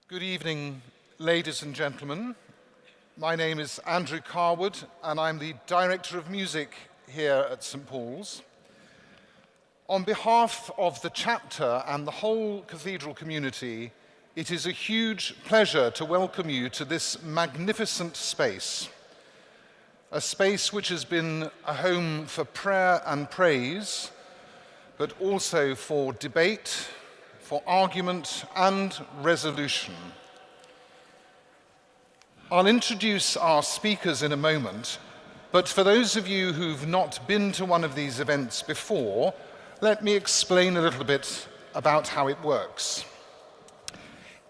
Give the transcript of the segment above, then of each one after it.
Good evening, ladies and gentlemen. My name is Andrew Carwood, and I'm the Director of Music here at St. Paul's. On behalf of the chapter and the whole cathedral community, it is a huge pleasure to welcome you to this magnificent space, a space which has been a home for prayer and praise, but also for debate, for argument and resolution. I'll introduce our speakers in a moment, but for those of you who've not been to one of these events before, let me explain a little bit about how it works.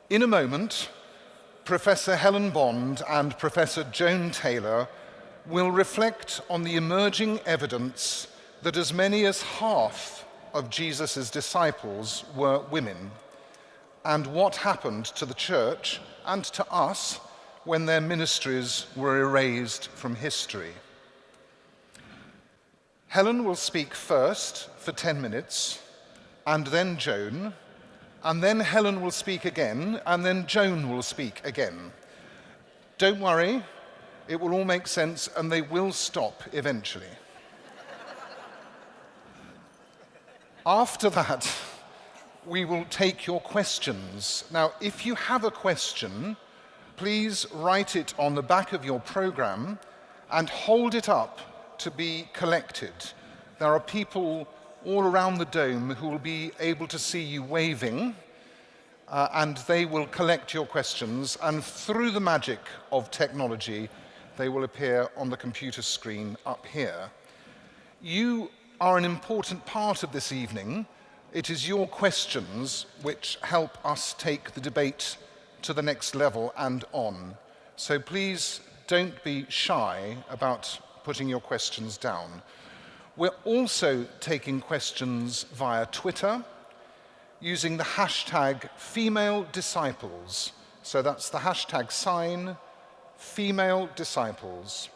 In a moment, Professor Helen Bond and Professor Joan Taylor will reflect on the emerging evidence that as many as half of Jesus' disciples were women, and what happened to the church and to us when their ministries were erased from history. Helen will speak first for 10 minutes, and then Joan, and then Helen will speak again, and then Joan will speak again. Don't worry, it will all make sense, and they will stop eventually. After that, we will take your questions. Now, if you have a question, please write it on the back of your program and hold it up to be collected. There are people all around the dome who will be able to see you waving, and they will collect your questions, and through the magic of technology, they will appear on the computer screen up here. You are an important part of this evening. It is your questions which help us take the debate to the next level and on. So please don't be shy about putting your questions down. We're also taking questions via Twitter using the hashtag #FemaleDisciples. So that's the hashtag sign, #FemaleDisciples.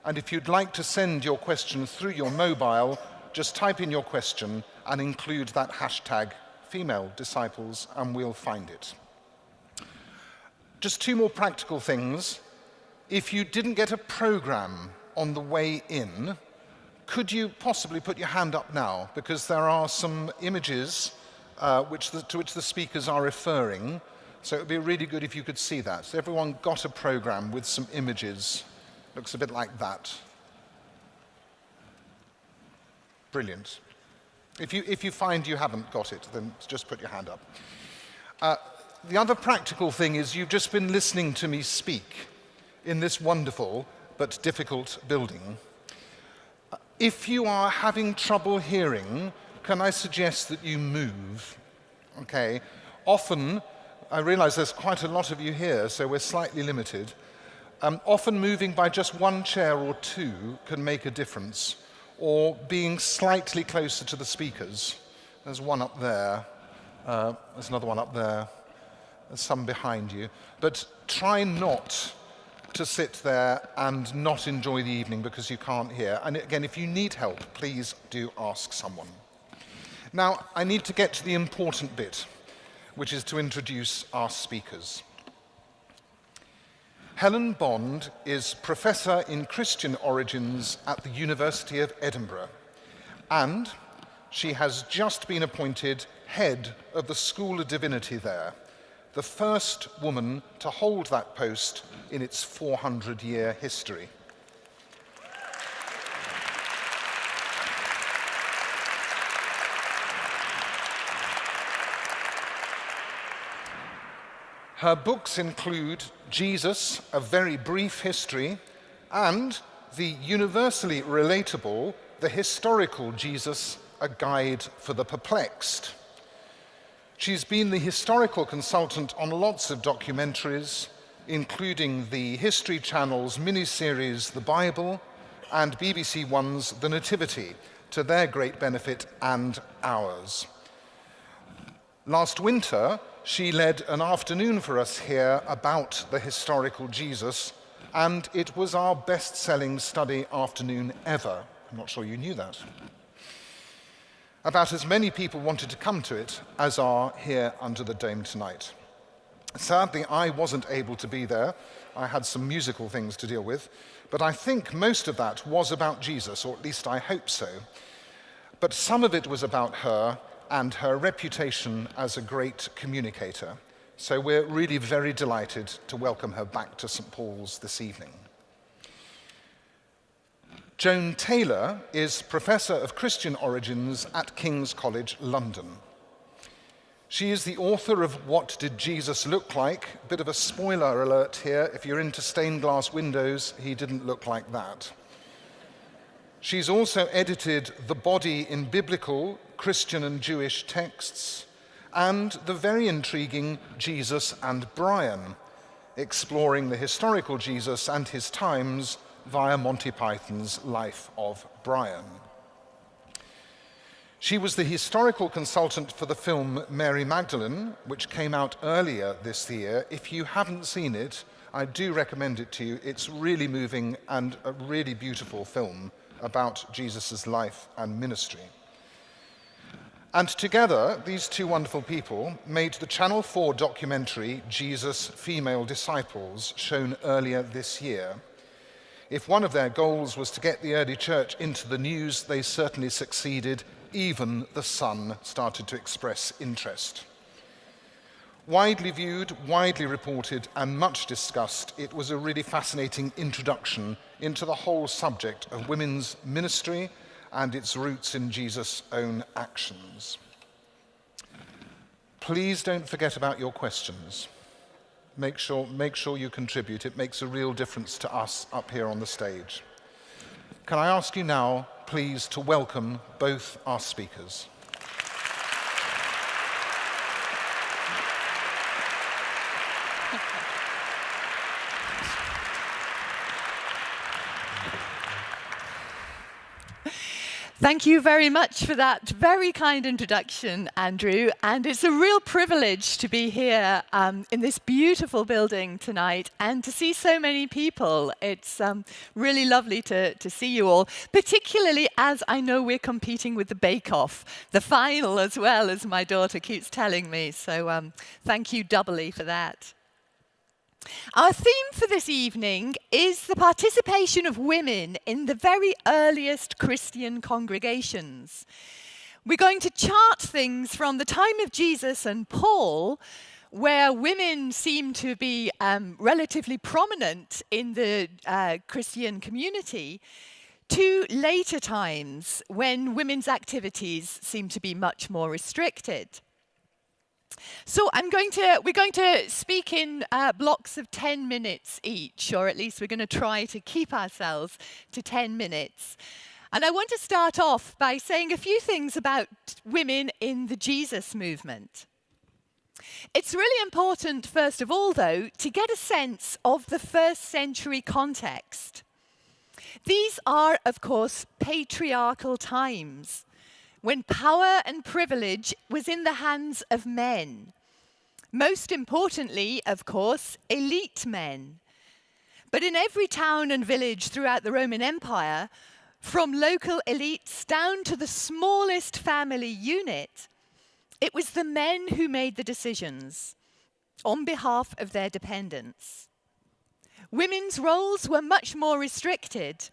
And if you'd like to send your question through your mobile, just type in your question and include that hashtag #FemaleDisciples and we'll find it. Just two more practical things. If you didn't get a program on the way in, could you possibly put your hand up now? Because there are some images to which the speakers are referring. So it would be really good if you could see that. So everyone got a program with some images. Looks a bit like that. Brilliant. If you find you haven't got it, then just put your hand up. The other practical thing is you've just been listening to me speak in this wonderful but difficult building. If you are having trouble hearing, can I suggest that you move? Okay. Often, I realize there's quite a lot of you here, so we're slightly limited. Often moving by just one chair or two can make a difference, or being slightly closer to the speakers. There's one up there, there's another one up there, there's some behind you. But try not to sit there and not enjoy the evening because you can't hear. And again, if you need help, please do ask someone. Now, I need to get to the important bit, which is to introduce our speakers. Helen Bond is Professor in Christian Origins at the University of Edinburgh, and she has just been appointed head of the School of Divinity there, the first woman to hold that post in its 400-year history. Her books include Jesus, A Very Brief History, and the universally relatable The Historical Jesus, A Guide for the Perplexed. She's been the historical consultant on lots of documentaries, including the History Channel's miniseries The Bible and BBC One's The Nativity, to their great benefit and ours. Last winter, she led an afternoon for us here about the historical Jesus, and it was our best-selling study afternoon ever. I'm not sure you knew that. About as many people wanted to come to it as are here under the dome tonight. Sadly, I wasn't able to be there. I had some musical things to deal with. But I think most of that was about Jesus, or at least I hope so. But some of it was about her and her reputation as a great communicator. So we're really very delighted to welcome her back to St. Paul's this evening. Joan Taylor is Professor of Christian Origins at King's College, London. She is the author of What Did Jesus Look Like? Bit of a spoiler alert here. If you're into stained glass windows, he didn't look like that. She's also edited The Body in Biblical, Christian and Jewish Texts, and the very intriguing Jesus and Brian, exploring the historical Jesus and his times via Monty Python's Life of Brian. She was the historical consultant for the film Mary Magdalene, which came out earlier this year. If you haven't seen it, I do recommend it to you. It's really moving and a really beautiful film about Jesus' life and ministry. And together, these two wonderful people made the Channel 4 documentary Jesus, Female Disciples, shown earlier this year. If one of their goals was to get the early church into the news, they certainly succeeded. Even the Sun started to express interest. Widely viewed, widely reported, and much discussed, it was a really fascinating introduction into the whole subject of women's ministry and its roots in Jesus' own actions. Please don't forget about your questions. Make sure you contribute. It makes a real difference to us up here on the stage. Can I ask you now, please, to welcome both our speakers. Thank you very much for that very kind introduction, Andrew. And it's a real privilege to be here in this beautiful building tonight and to see so many people. It's really lovely to see you all, particularly as I know we're competing with the Bake Off, the final as well, as my daughter keeps telling me. So thank you doubly for that. Our theme for this evening is the participation of women in the very earliest Christian congregations. We're going to chart things from the time of Jesus and Paul, where women seem to be relatively prominent in the Christian community, to later times when women's activities seem to be much more restricted. So we're going to speak in blocks of 10 minutes each, or at least we're going to try to keep ourselves to 10 minutes. And I want to start off by saying a few things about women in the Jesus movement. It's really important, first of all, though, to get a sense of the first century context. These are, of course, patriarchal times, when power and privilege was in the hands of men. Most importantly, of course, elite men. But in every town and village throughout the Roman Empire, from local elites down to the smallest family unit, it was the men who made the decisions on behalf of their dependents. Women's roles were much more restricted,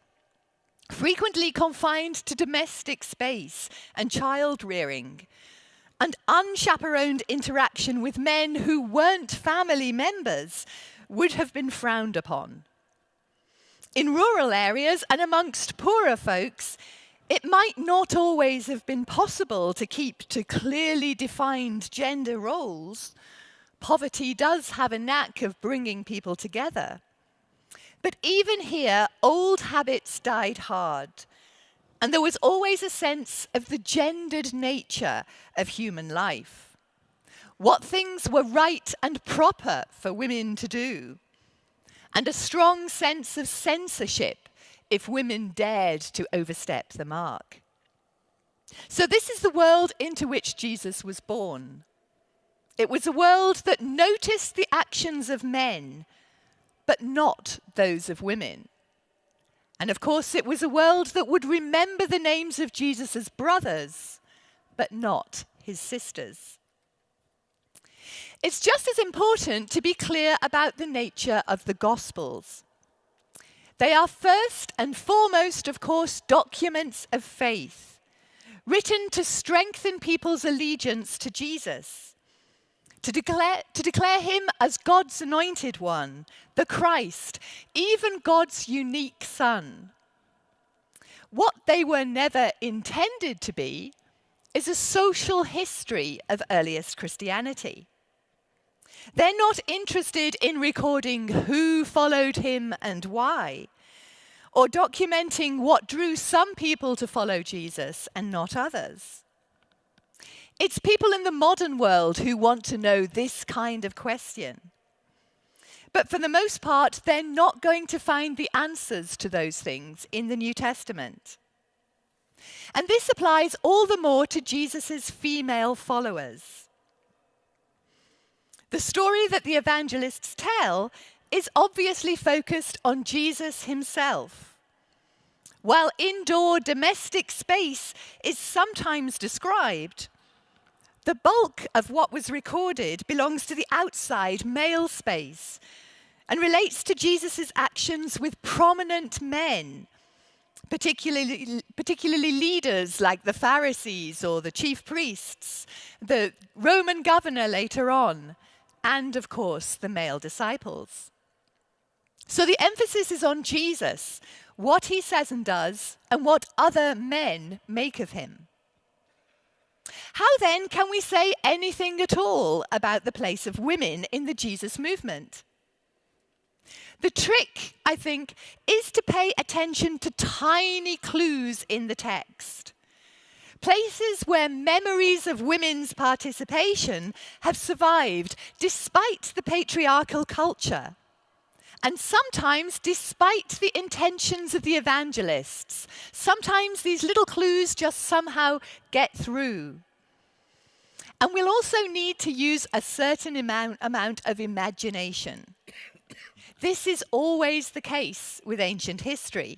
frequently confined to domestic space and child rearing, and unchaperoned interaction with men who weren't family members would have been frowned upon. In rural areas and amongst poorer folks, it might not always have been possible to keep to clearly defined gender roles. Poverty does have a knack of bringing people together. But even here, old habits died hard, and there was always a sense of the gendered nature of human life. What things were right and proper for women to do, and a strong sense of censorship if women dared to overstep the mark. So this is the world into which Jesus was born. It was a world that noticed the actions of men, but not those of women. And of course, it was a world that would remember the names of Jesus' brothers, but not his sisters. It's just as important to be clear about the nature of the Gospels. They are first and foremost, of course, documents of faith, written to strengthen people's allegiance to Jesus, to declare him as God's anointed one, the Christ, even God's unique Son. What they were never intended to be is a social history of earliest Christianity. They're not interested in recording who followed him and why, or documenting what drew some people to follow Jesus and not others. It's people in the modern world who want to know this kind of question. But for the most part, they're not going to find the answers to those things in the New Testament. And this applies all the more to Jesus' female followers. The story that the evangelists tell is obviously focused on Jesus himself. While indoor domestic space is sometimes described, the bulk of what was recorded belongs to the outside male space and relates to Jesus' actions with prominent men, particularly leaders like the Pharisees or the chief priests, the Roman governor later on, and of course the male disciples. So the emphasis is on Jesus, what he says and does, and what other men make of him. How then can we say anything at all about the place of women in the Jesus movement? The trick, I think, is to pay attention to tiny clues in the text. Places where memories of women's participation have survived despite the patriarchal culture. And sometimes despite the intentions of the evangelists. Sometimes these little clues just somehow get through. And we'll also need to use a certain amount of imagination. This is always the case with ancient history,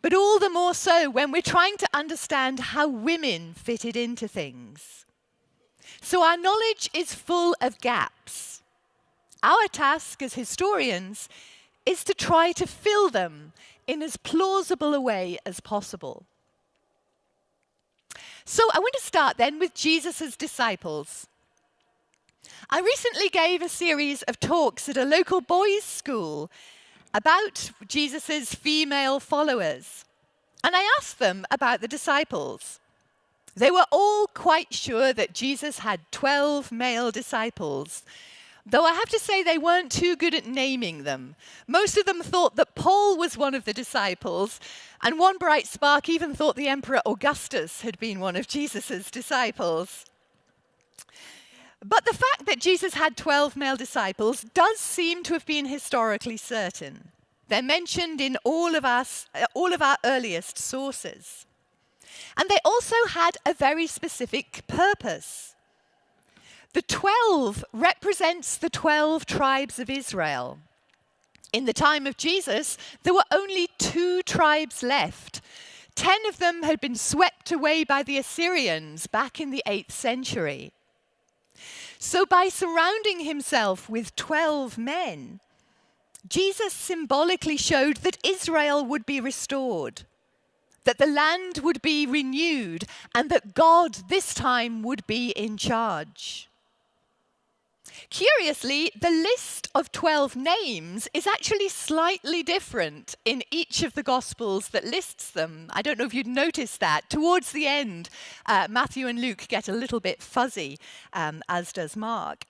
but all the more so when we're trying to understand how women fitted into things. So our knowledge is full of gaps. Our task as historians is to try to fill them in as plausible a way as possible. So I want to start then with Jesus' disciples. I recently gave a series of talks at a local boys' school about Jesus' female followers. And I asked them about the disciples. They were all quite sure that Jesus had 12 male disciples, though I have to say they weren't too good at naming them. Most of them thought that Paul was one of the disciples, and one bright spark even thought the Emperor Augustus had been one of Jesus' disciples. But the fact that Jesus had 12 male disciples does seem to have been historically certain. They're mentioned in all of our earliest sources. And they also had a very specific purpose. The 12 represents the 12 tribes of Israel. In the time of Jesus, there were only 2 tribes left. 10 of them had been swept away by the Assyrians back in the 8th century. So by surrounding himself with 12 men, Jesus symbolically showed that Israel would be restored, that the land would be renewed, and that God this time would be in charge. Curiously, the list of 12 names is actually slightly different in each of the Gospels that lists them. I don't know if you'd noticed that. Towards the end, Matthew and Luke get a little bit fuzzy, as does Mark.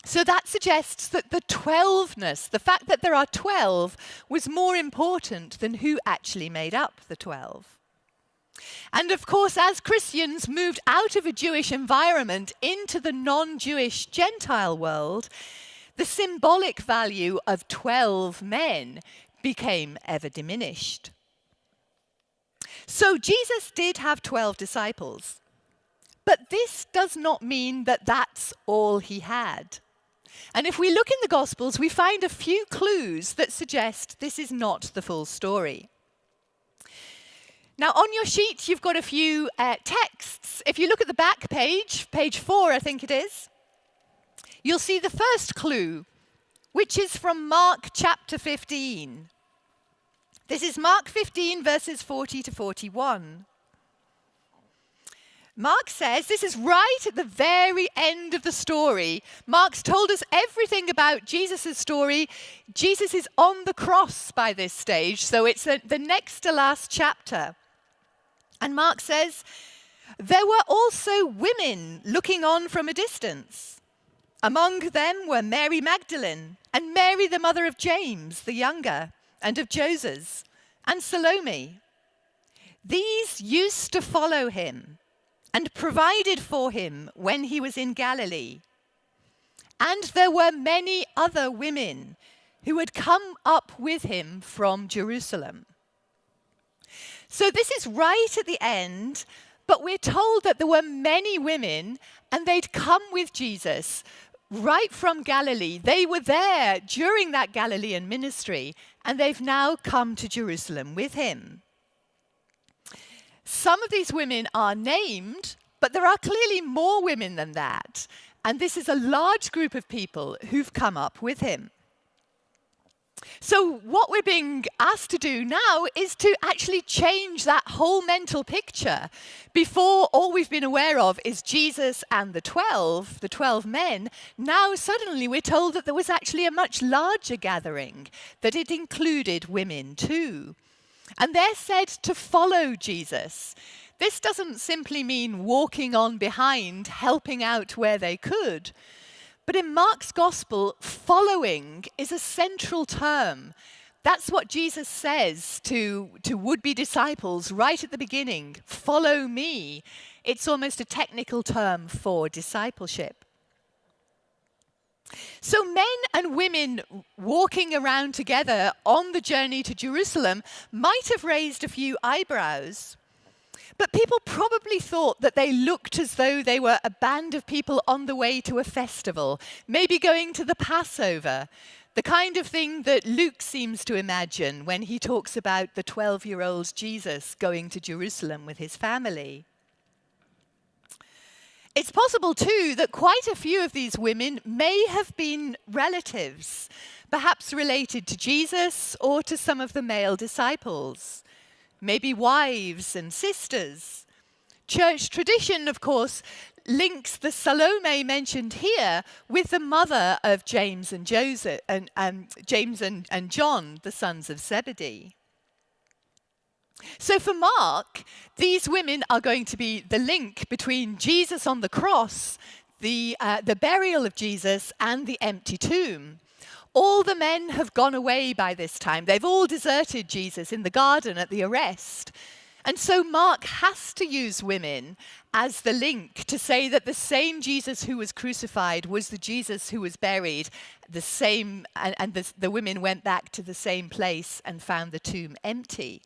So that suggests that the 12ness, the fact that there are 12, was more important than who actually made up the 12. And of course, as Christians moved out of a Jewish environment into the non-Jewish Gentile world, the symbolic value of 12 men became ever diminished. So Jesus did have 12 disciples, but this does not mean that that's all he had. And if we look in the Gospels, we find a few clues that suggest this is not the full story. Now, on your sheet, you've got a few texts. If you look at the back page, page 4, I think it is, you'll see the first clue, which is from Mark chapter 15. This is Mark 15, verses 40 to 41. Mark says, this is right at the very end of the story. Mark's told us everything about Jesus' story. Jesus is on the cross by this stage, so it's the next to last chapter. And Mark says, there were also women looking on from a distance. Among them were Mary Magdalene and Mary, the mother of James, the younger, and of Joses, and Salome. These used to follow him and provided for him when he was in Galilee. And there were many other women who had come up with him from Jerusalem. So this is right at the end, but we're told that there were many women and they'd come with Jesus right from Galilee. They were there during that Galilean ministry, and they've now come to Jerusalem with him. Some of these women are named, but there are clearly more women than that. And this is a large group of people who've come up with him. So what we're being asked to do now is to actually change that whole mental picture. Before, all we've been aware of is Jesus and the 12 men. Now suddenly we're told that there was actually a much larger gathering, that it included women too. And they're said to follow Jesus. This doesn't simply mean walking on behind, helping out where they could. But in Mark's gospel, following is a central term. That's what Jesus says to would-be disciples right at the beginning. Follow me. It's almost a technical term for discipleship. So men and women walking around together on the journey to Jerusalem might have raised a few eyebrows. But people probably thought that they looked as though they were a band of people on the way to a festival, maybe going to the Passover, the kind of thing that Luke seems to imagine when he talks about the 12-year-old Jesus going to Jerusalem with his family. It's possible, too, that quite a few of these women may have been relatives, perhaps related to Jesus or to some of the male disciples. Maybe wives and sisters. Church tradition, of course, links the Salome mentioned here with the mother of James and Joseph, and James and John, the sons of Zebedee. So for Mark, these women are going to be the link between Jesus on the cross, the burial of Jesus, and the empty tomb. All the men have gone away by this time. They've all deserted Jesus in the garden at the arrest. And so Mark has to use women as the link to say that the same Jesus who was crucified was the Jesus who was buried. The women went back to the same place and found the tomb empty.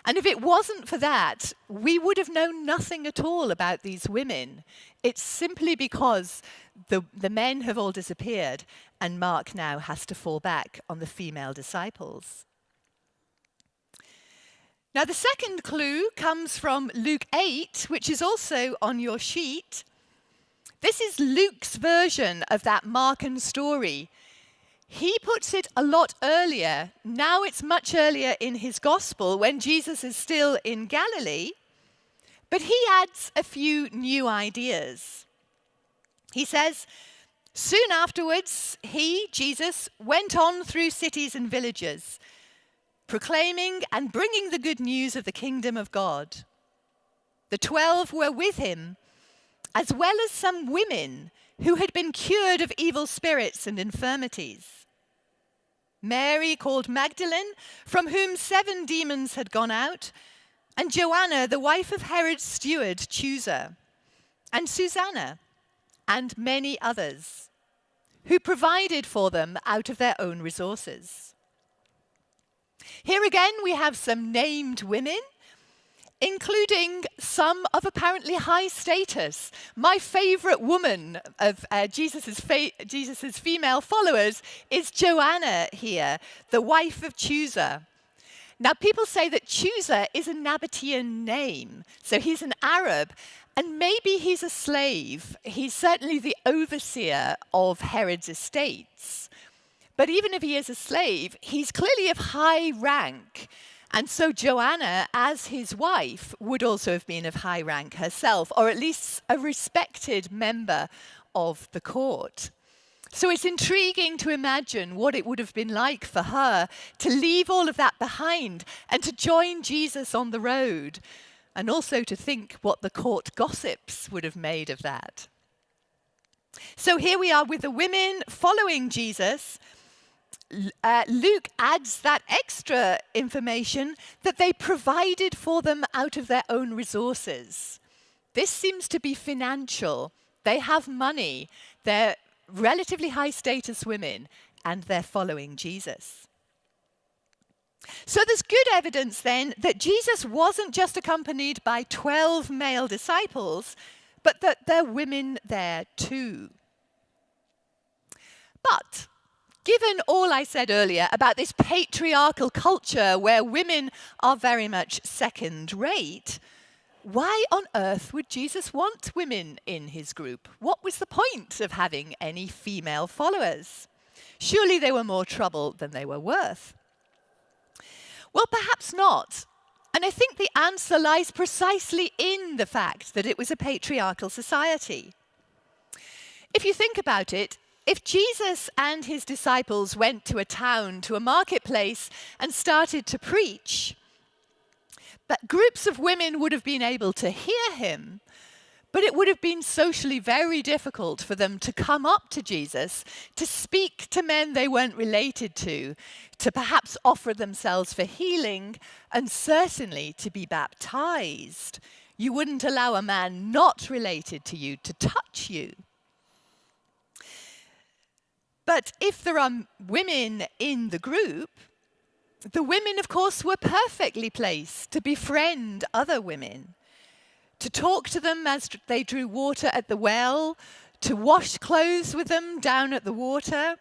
And if it wasn't for that, we would have known nothing at all about these women. It's simply because the men have all disappeared, and Mark now has to fall back on the female disciples. Now, the second clue comes from Luke 8, which is also on your sheet. This is Luke's version of that Markan story. He puts it a lot earlier. Now it's much earlier in his gospel when Jesus is still in Galilee. But he adds a few new ideas. He says, soon afterwards, he, Jesus, went on through cities and villages, proclaiming and bringing the good news of the kingdom of God. The 12 were with him, as well as some women who had been cured of evil spirits and infirmities. Mary, called Magdalene, from whom 7 demons had gone out, and Joanna, the wife of Herod's steward, Chusa, and Susanna, and many others, who provided for them out of their own resources. Here again we have some named women, including some of apparently high status. My favorite woman of Jesus's female followers is Joanna here, the wife of Chusa. Now, people say that Chusa is a Nabatean name, so he's an Arab, And maybe he's a slave. He's certainly the overseer of Herod's estates. But even if he is a slave, he's clearly of high rank. And so Joanna, as his wife, would also have been of high rank herself, or at least a respected member of the court. So it's intriguing to imagine what it would have been like for her to leave all of that behind and to join Jesus on the road, and also to think what the court gossips would have made of that. So here we are with the women following Jesus. Luke adds that extra information that they provided for them out of their own resources. This seems to be financial. They have money. They're relatively high status women, and they're following Jesus. So there's good evidence then that Jesus wasn't just accompanied by 12 male disciples, but that there are women there too. But given all I said earlier about this patriarchal culture where women are very much second-rate, why on earth would Jesus want women in his group? What was the point of having any female followers? Surely they were more trouble than they were worth. Well, perhaps not. And I think the answer lies precisely in the fact that it was a patriarchal society. If you think about it, if Jesus and his disciples went to a town, to a marketplace, and started to preach, but groups of women would have been able to hear him, but it would have been socially very difficult for them to come up to Jesus, to speak to men they weren't related to perhaps offer themselves for healing, and certainly to be baptized. You wouldn't allow a man not related to you to touch you. But if there are women in the group, the women, of course, were perfectly placed to befriend other women, to talk to them as they drew water at the well, to wash clothes with them down at the water,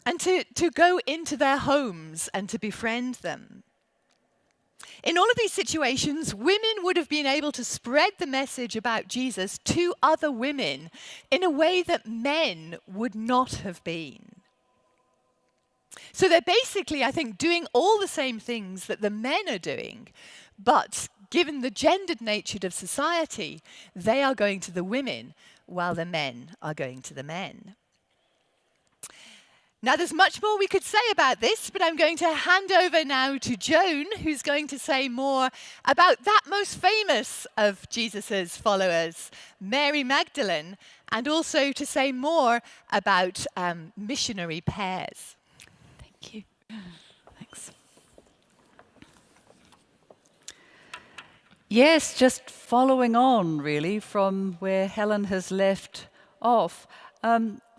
and to go into their homes and to befriend them. In all of these situations, women would have been able to spread the message about Jesus to other women in a way that men would not have been. So they're basically, I think, doing all the same things that the men are doing, but given the gendered nature of society, they are going to the women while the men are going to the men. Now, there's much more we could say about this, but I'm going to hand over now to Joan, who's going to say more about that most famous of Jesus's followers, Mary Magdalene, and also to say more about missionary pairs. Thank you. Thanks. Yes, just following on really from where Helen has left off.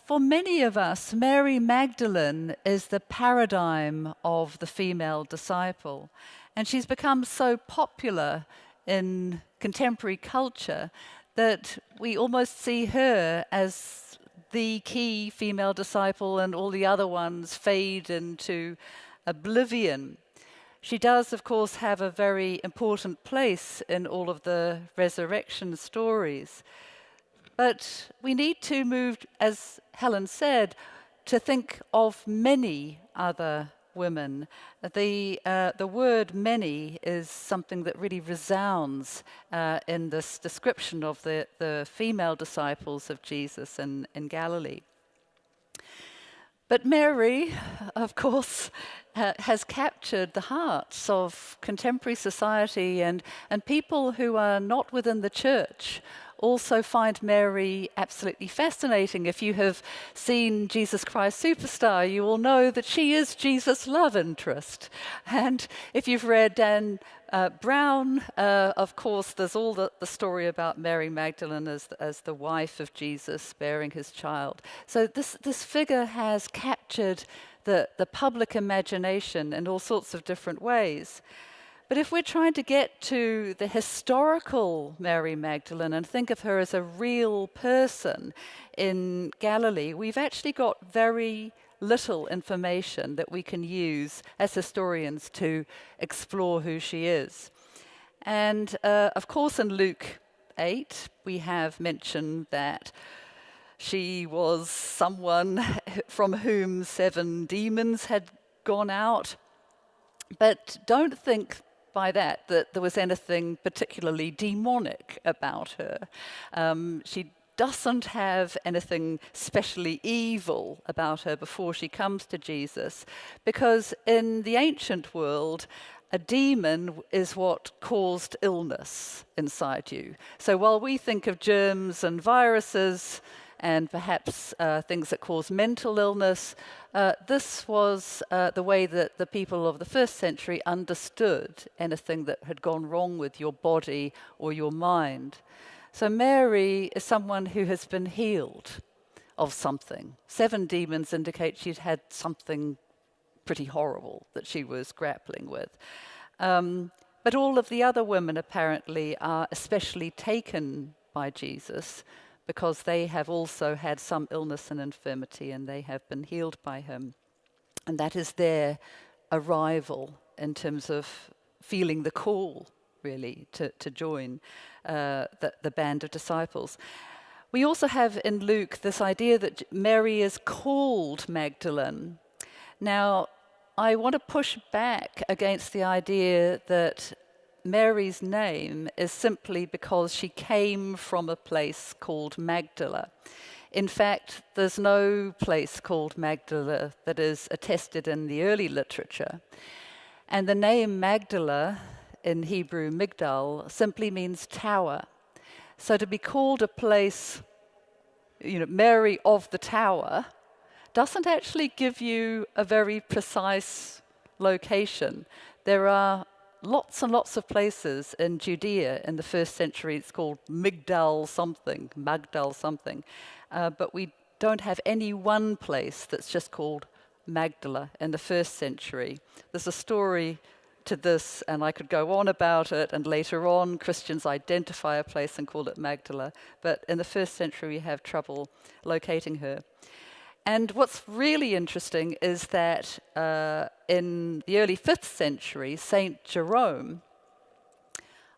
For many of us, Mary Magdalene is the paradigm of the female disciple. And she's become so popular in contemporary culture that we almost see her as the key female disciple, and all the other ones fade into oblivion. She does, of course, have a very important place in all of the resurrection stories. But we need to move, as Helen said, to think of many other women. The word many is something that really resounds in this description of the female disciples of Jesus in Galilee. But Mary, of course, has captured the hearts of contemporary society, and people who are not within the church also find Mary absolutely fascinating. If you have seen Jesus Christ Superstar, you will know that she is Jesus' love interest. And if you've read Dan Brown, of course, there's all the story about Mary Magdalene as the wife of Jesus bearing his child. So this figure has captured the public imagination in all sorts of different ways. But if we're trying to get to the historical Mary Magdalene and think of her as a real person in Galilee, we've actually got very little information that we can use as historians to explore who she is. And of course in Luke, 8, we have mentioned that she was someone from whom 7 demons had gone out. But don't think by that there was anything particularly demonic about her. She doesn't have anything specially evil about her before she comes to Jesus, because in the ancient world, a demon is what caused illness inside you. So while we think of germs and viruses and perhaps things that cause mental illness, this was the way that the people of the first century understood anything that had gone wrong with your body or your mind. So Mary is someone who has been healed of something. 7 demons indicate she'd had something pretty horrible that she was grappling with. But all of the other women apparently are especially taken by Jesus because they have also had some illness and infirmity and they have been healed by him. And that is their arrival in terms of feeling the call, really, to join the band of disciples. We also have in Luke this idea that Mary is called Magdalene. Now, I want to push back against the idea that Mary's name is simply because she came from a place called Magdala. In fact, there's no place called Magdala that is attested in the early literature. And the name Magdala, in Hebrew Migdal, simply means tower. So to be called a place, Mary of the Tower, doesn't actually give you a very precise location. There are lots and lots of places in Judea in the first century. It's called Magdal something, but we don't have any one place that's just called Magdala in the first century. There's a story to this, and I could go on about it, and later on Christians identify a place and call it Magdala, but in the first century we have trouble locating her. And what's really interesting is that in the early 5th century, St. Jerome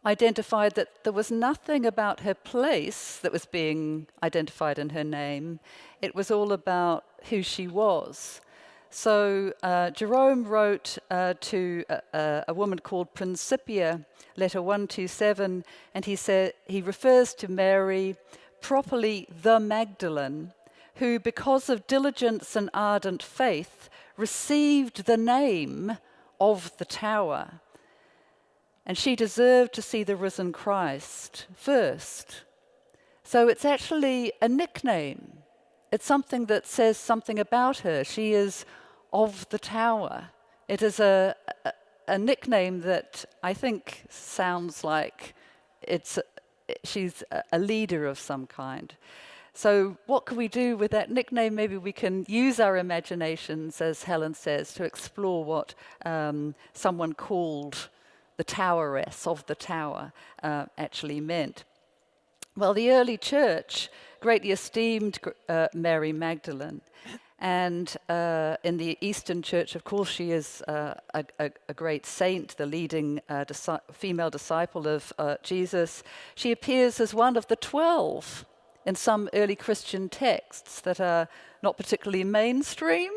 identified that there was nothing about her place that was being identified in her name. It was all about who she was. So Jerome wrote to a woman called Principia, letter 127, and he refers to Mary, properly the Magdalene, who, because of diligence and ardent faith, received the name of the tower. And she deserved to see the risen Christ first. So it's actually a nickname. It's something that says something about her. She is of the tower. It is a nickname that I think sounds like she's a leader of some kind. So what can we do with that nickname? Maybe we can use our imaginations, as Helen says, to explore what someone called the toweress of the tower actually meant. Well, the early church greatly esteemed Mary Magdalene. And in the Eastern Church, of course, she is a great saint, the leading female disciple of Jesus. She appears as one of the 12 in some early Christian texts that are not particularly mainstream,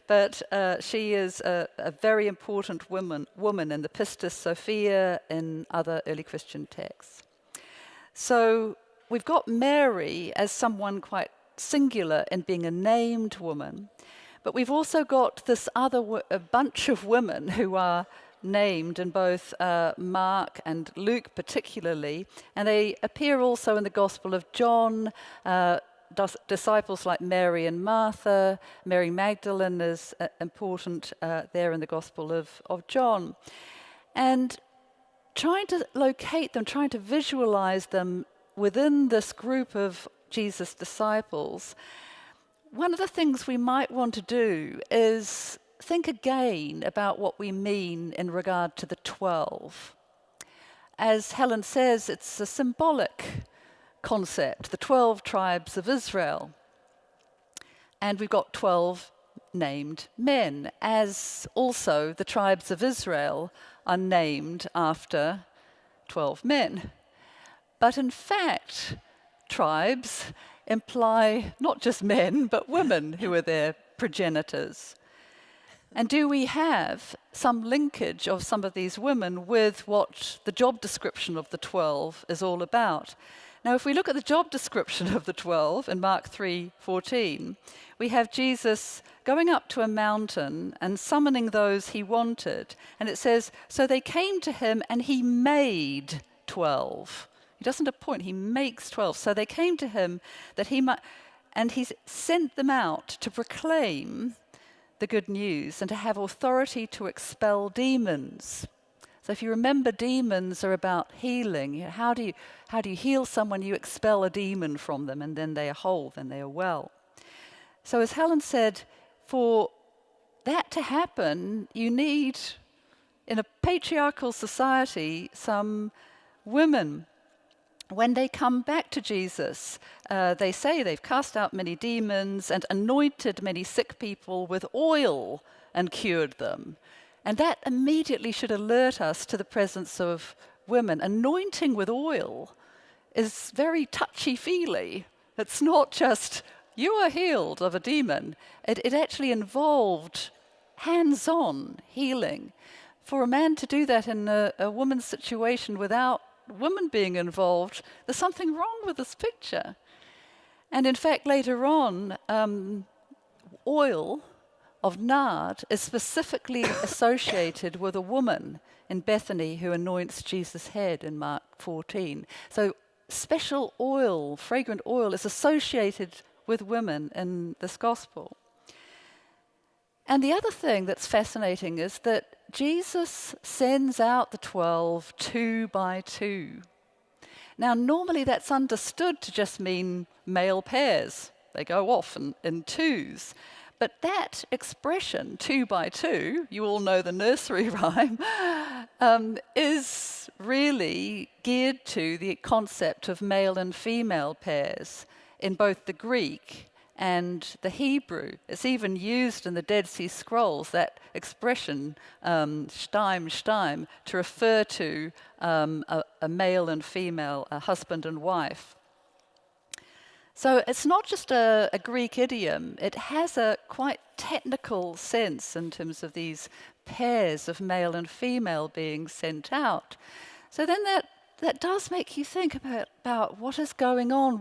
but she is a very important woman in the Pistis Sophia and other early Christian texts. So we've got Mary as someone quite singular in being a named woman, but we've also got this other a bunch of women who are named in both Mark and Luke particularly, and they appear also in the Gospel of John. Disciples like Mary and Martha. Mary Magdalene is important there in the Gospel of John. And trying to locate them, trying to visualize them within this group of Jesus' disciples, one of the things we might want to do is think again about what we mean in regard to the 12. As Helen says, it's a symbolic concept, the 12 tribes of Israel. And we've got 12 named men, as also the tribes of Israel are named after 12 men. But in fact, tribes imply not just men, but women who are their progenitors. And do we have some linkage of some of these women with what the job description of the 12 is all about? Now, if we look at the job description of the 12 in Mark 3:14, we have Jesus going up to a mountain and summoning those he wanted. And it says, so they came to him and he made 12. He doesn't appoint, he makes 12. So they came to him that he might, and he sent them out to proclaim the good news and to have authority to expel demons. So if you remember, demons are about healing. How do you heal someone? You expel a demon from them, and then they are whole, then they are well. So as Helen said, for that to happen, you need, in a patriarchal society, some women. When they come back to Jesus, they say they've cast out many demons and anointed many sick people with oil and cured them. And that immediately should alert us to the presence of women. Anointing with oil is very touchy-feely. It's not just, you are healed of a demon. It actually involved hands-on healing. For a man to do that in a woman's situation without women being involved, there's something wrong with this picture. And in fact, later on, oil of nard is specifically associated with a woman in Bethany who anoints Jesus' head in Mark 14. So special oil, fragrant oil, is associated with women in this gospel. And the other thing that's fascinating is that Jesus sends out the 12 two by two. Now, normally that's understood to just mean male pairs. They go off in twos. But that expression, two by two, you all know the nursery rhyme, is really geared to the concept of male and female pairs in both the Greek and the Hebrew. It's even used in the Dead Sea Scrolls, that expression, shtaim, to refer to a male and female, a husband and wife. So it's not just a Greek idiom, it has a quite technical sense in terms of these pairs of male and female being sent out. So then that does make you think about what is going on,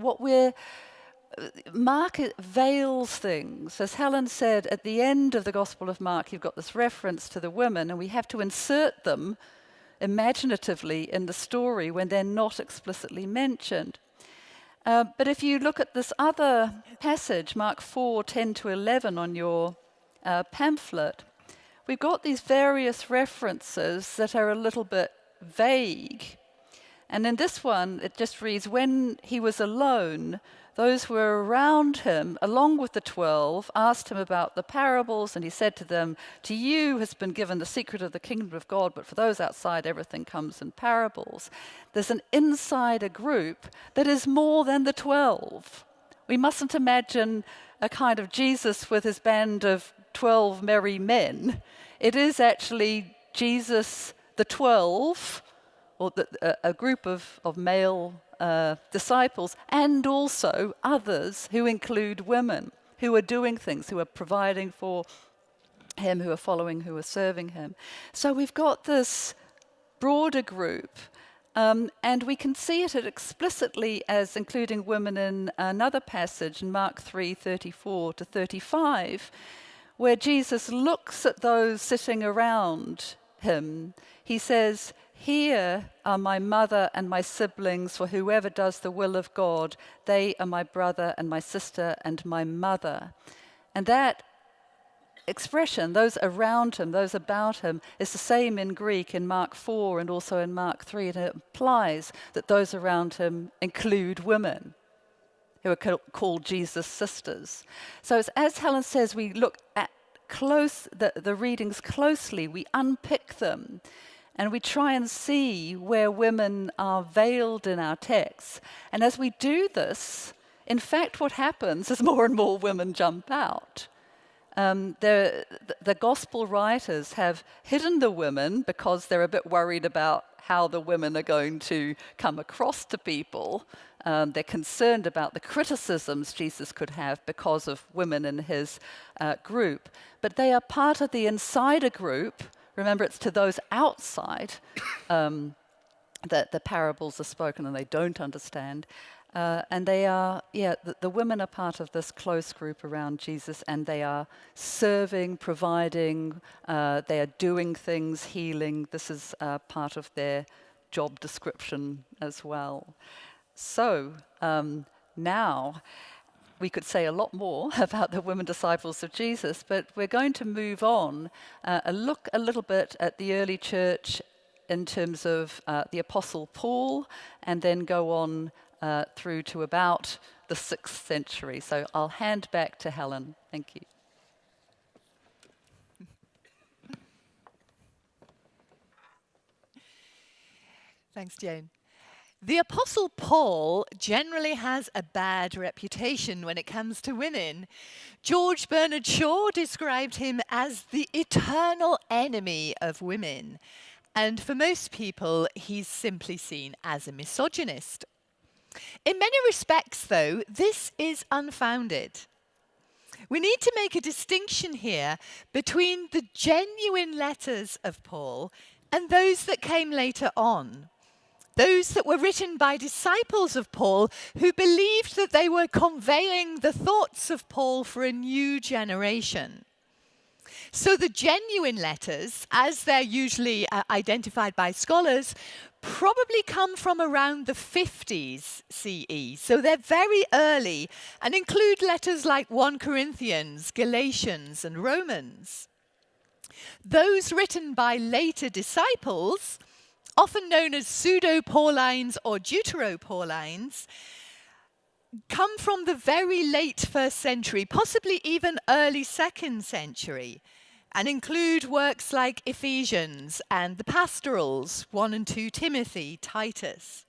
Mark veils things. As Helen said, at the end of the Gospel of Mark, you've got this reference to the women, and we have to insert them imaginatively in the story when they're not explicitly mentioned. But if you look at this other passage, Mark 4:10-11 on your pamphlet, we've got these various references that are a little bit vague. And in this one, it just reads, when he was alone, those who were around him, along with the 12, asked him about the parables, and he said to them, to you has been given the secret of the kingdom of God, but for those outside, everything comes in parables. There's an insider group that is more than the 12. We mustn't imagine a kind of Jesus with his band of 12 merry men. It is actually Jesus, the 12, or a group of male disciples, and also others who include women who are doing things, who are providing for him, who are following, who are serving him. So we've got this broader group, and we can see it explicitly as including women in another passage in Mark 3:34-35, where Jesus looks at those sitting around him. He says, here are my mother and my siblings, for whoever does the will of God, they are my brother and my sister and my mother. And that expression, those around him, those about him, is the same in Greek in Mark 4 and also in Mark 3. And it implies that those around him include women who are called Jesus' sisters. So as Helen says, we look at the readings closely, we unpick them, and we try and see where women are veiled in our texts. And as we do this, in fact, what happens is more and more women jump out. The gospel writers have hidden the women because they're a bit worried about how the women are going to come across to people. They're concerned about the criticisms Jesus could have because of women in his group. But they are part of the insider group. Remember, it's to those outside that the parables are spoken and they don't understand. And they are, the women are part of this close group around Jesus, and they are serving, providing, they are doing things, healing. This is part of their job description as well. So now we could say a lot more about the women disciples of Jesus, but we're going to move on and look a little bit at the early church in terms of the Apostle Paul, and then go on through to about the 6th century. So I'll hand back to Helen. Thank you. Thanks, Joan. The Apostle Paul generally has a bad reputation when it comes to women. George Bernard Shaw described him as the eternal enemy of women. And for most people, he's simply seen as a misogynist. In many respects, though, this is unfounded. We need to make a distinction here between the genuine letters of Paul and those that came later on. Those that were written by disciples of Paul who believed that they were conveying the thoughts of Paul for a new generation. So the genuine letters, as they're usually identified by scholars, probably come from around the 50s CE. So they're very early and include letters like 1 Corinthians, Galatians, and Romans. Those written by later disciples, often known as pseudo-Paulines or Deutero-Paulines, come from the very late 1st century, possibly even early 2nd century, and include works like Ephesians and the Pastorals, 1 and 2 Timothy, Titus.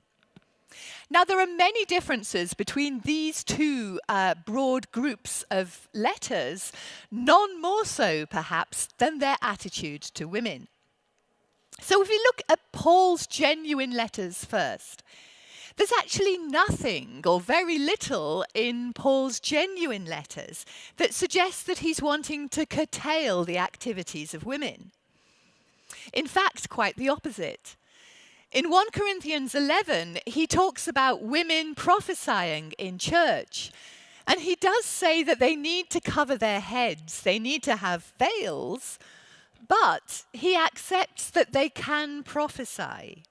Now, there are many differences between these two broad groups of letters, none more so, perhaps, than their attitude to women. So if we look at Paul's genuine letters first, there's actually nothing or very little in Paul's genuine letters that suggests that he's wanting to curtail the activities of women. In fact, quite the opposite. In 1 Corinthians 11, he talks about women prophesying in church. And he does say that they need to cover their heads, they need to have veils, but he accepts that they can prophesy.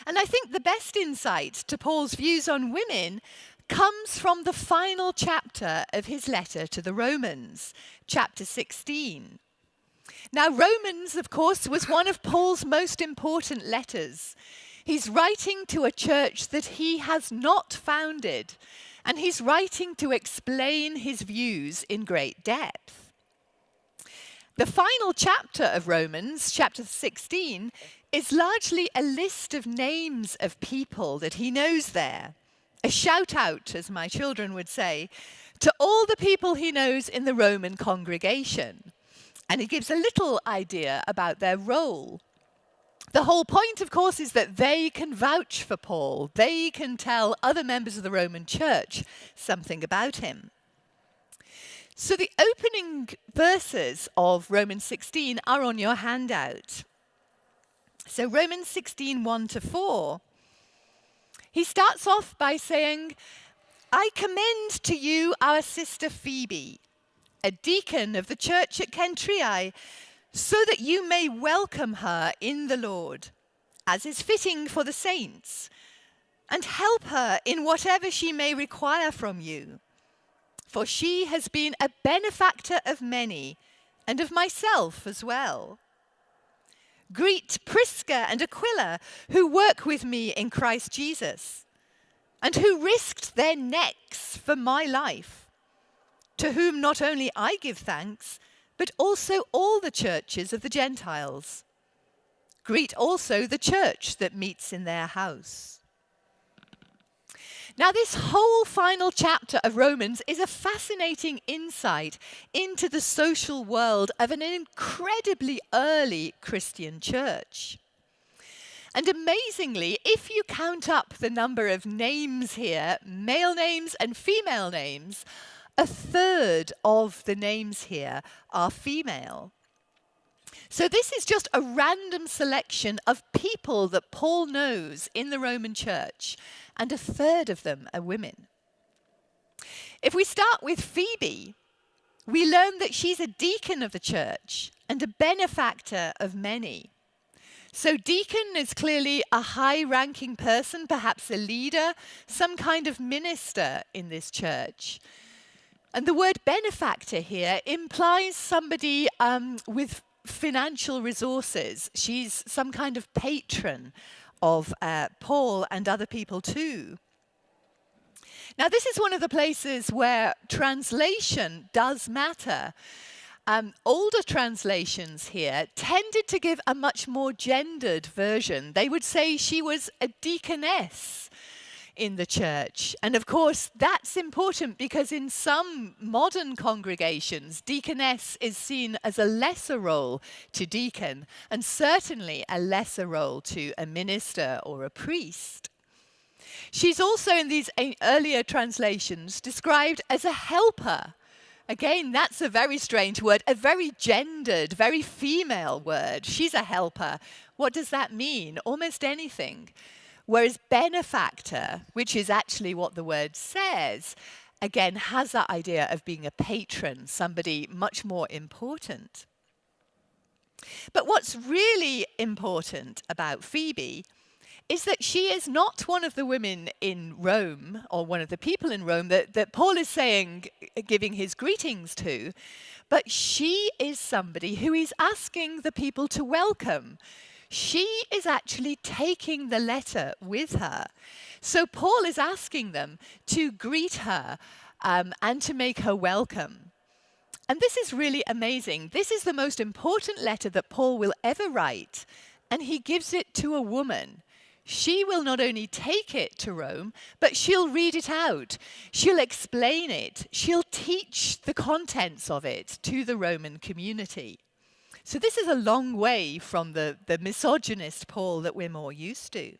And I think the best insight to Paul's views on women comes from the final chapter of his letter to the Romans, chapter 16. Now, Romans, of course, was one of Paul's most important letters. He's writing to a church that he has not founded, and he's writing to explain his views in great depth. The final chapter of Romans, chapter 16, is largely a list of names of people that he knows there. A shout out, as my children would say, to all the people he knows in the Roman congregation. And he gives a little idea about their role. The whole point, of course, is that they can vouch for Paul. They can tell other members of the Roman church something about him. So the opening verses of Romans 16 are on your handout. So Romans 16, 1-4. He starts off by saying, I commend to you our sister Phoebe, a deacon of the church at Kentrii, so that you may welcome her in the Lord, as is fitting for the saints, and help her in whatever she may require from you. For she has been a benefactor of many, and of myself as well. Greet Prisca and Aquila, who work with me in Christ Jesus, and who risked their necks for my life, to whom not only I give thanks, but also all the churches of the Gentiles. Greet also the church that meets in their house. Now, this whole final chapter of Romans is a fascinating insight into the social world of an incredibly early Christian church. And amazingly, if you count up the number of names here, male names and female names, a third of the names here are female. So this is just a random selection of people that Paul knows in the Roman church, and a third of them are women. If we start with Phoebe, we learn that she's a deacon of the church and a benefactor of many. So deacon is clearly a high-ranking person, perhaps a leader, some kind of minister in this church. And the word benefactor here implies somebody with financial resources. She's some kind of patron of Paul and other people too. Now, this is one of the places where translation does matter. Older translations here tended to give a much more gendered version. They would say she was a deaconess in the church. And of course, that's important because in some modern congregations, deaconess is seen as a lesser role to deacon, and certainly a lesser role to a minister or a priest. She's also in these earlier translations described as a helper. Again, that's a very strange word, a very gendered, very female word. She's a helper. What does that mean? Almost anything. Whereas benefactor, which is actually what the word says, again, has that idea of being a patron, somebody much more important. But what's really important about Phoebe is that she is not one of the women in Rome, or one of the people in Rome that Paul is saying, giving his greetings to, but she is somebody who he's asking the people to welcome. She is actually taking the letter with her. So Paul is asking them to greet her and to make her welcome. And this is really amazing. This is the most important letter that Paul will ever write, and he gives it to a woman. She will not only take it to Rome, but she'll read it out. She'll explain it. She'll teach the contents of it to the Roman community. So this is a long way from the misogynist Paul that we're more used to.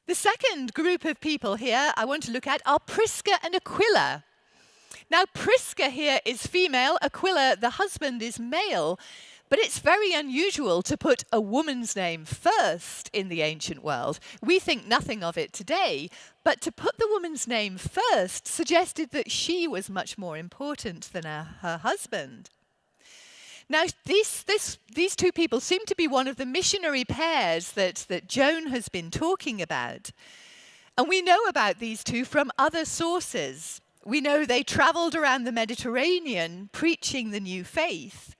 The second group of people here I want to look at are Prisca and Aquila. Now, Prisca here is female. Aquila, the husband, is male. But it's very unusual to put a woman's name first in the ancient world. We think nothing of it today, but to put the woman's name first suggested that she was much more important than her husband. Now, these two people seem to be one of the missionary pairs that Joan has been talking about. And we know about these two from other sources. We know they traveled around the Mediterranean preaching the new faith.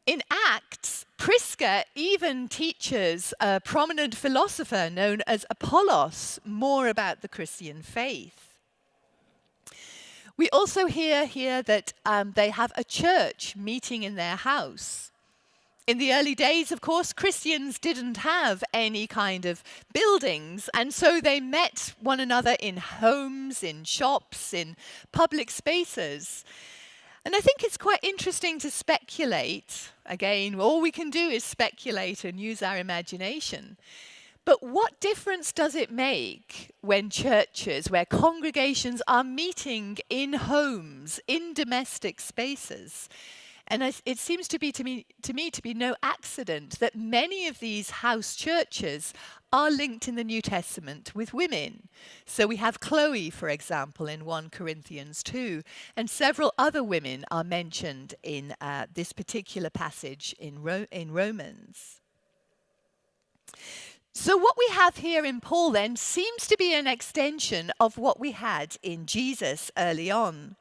In Acts, Prisca even teaches a prominent philosopher known as Apollos more about the Christian faith. We also hear here that they have a church meeting in their house. In the early days, of course, Christians didn't have any kind of buildings, and so they met one another in homes, in shops, in public spaces. And I think it's quite interesting to speculate. Again, all we can do is speculate and use our imagination. But what difference does it make when churches, where congregations are meeting in homes, in domestic spaces? And it seems to me to be no accident that many of these house churches are linked in the New Testament with women. So we have Chloe, for example, in 1 Corinthians 2, and several other women are mentioned in this particular passage in Romans. So what we have here in Paul then seems to be an extension of what we had in Jesus early on.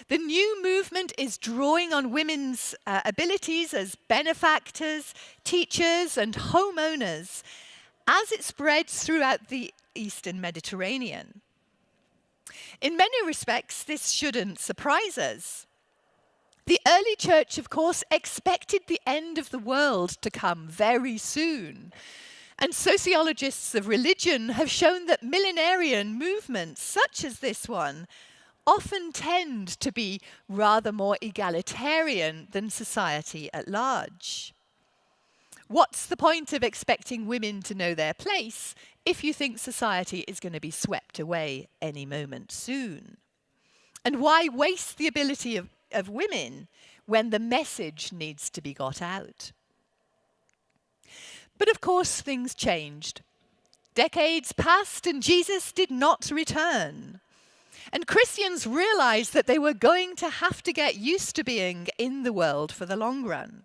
The new movement is drawing on women's abilities as benefactors, teachers, and homeowners as it spreads throughout the Eastern Mediterranean. In many respects, this shouldn't surprise us. The early church, of course, expected the end of the world to come very soon. And sociologists of religion have shown that millenarian movements, such as this one, often tend to be rather more egalitarian than society at large. What's the point of expecting women to know their place if you think society is going to be swept away any moment soon? And why waste the ability of women when the message needs to be got out? But of course, things changed. Decades passed and Jesus did not return. And Christians realized that they were going to have to get used to being in the world for the long run.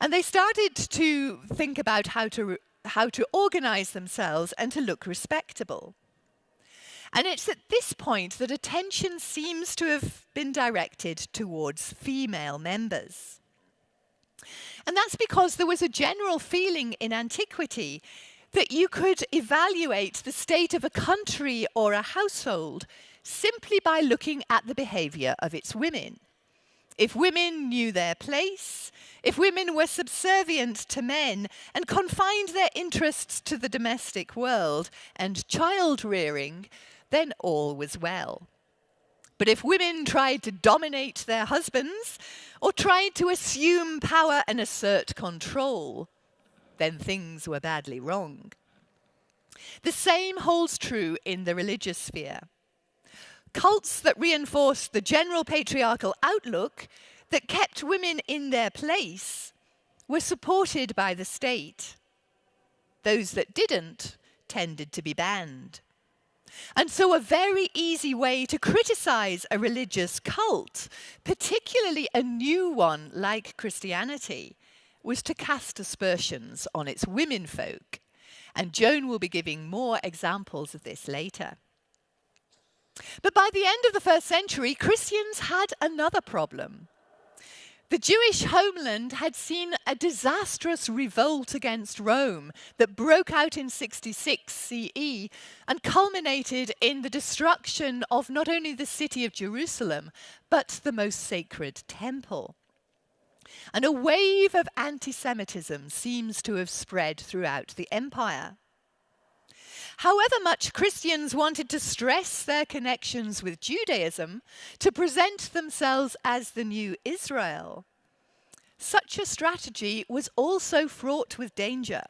And they started to think about how to organize themselves and to look respectable. And it's at this point that attention seems to have been directed towards female members. And that's because there was a general feeling in antiquity that you could evaluate the state of a country or a household simply by looking at the behavior of its women. If women knew their place, if women were subservient to men and confined their interests to the domestic world and child rearing, then all was well. But if women tried to dominate their husbands or tried to assume power and assert control, then things were badly wrong. The same holds true in the religious sphere. Cults that reinforced the general patriarchal outlook that kept women in their place were supported by the state. Those that didn't tended to be banned. And so a very easy way to criticize a religious cult, particularly a new one like Christianity, was to cast aspersions on its womenfolk. And Joan will be giving more examples of this later. But by the end of the first century, Christians had another problem. The Jewish homeland had seen a disastrous revolt against Rome that broke out in 66 CE and culminated in the destruction of not only the city of Jerusalem, but the most sacred temple. And a wave of anti-Semitism seems to have spread throughout the empire. However much Christians wanted to stress their connections with Judaism to present themselves as the new Israel, such a strategy was also fraught with danger.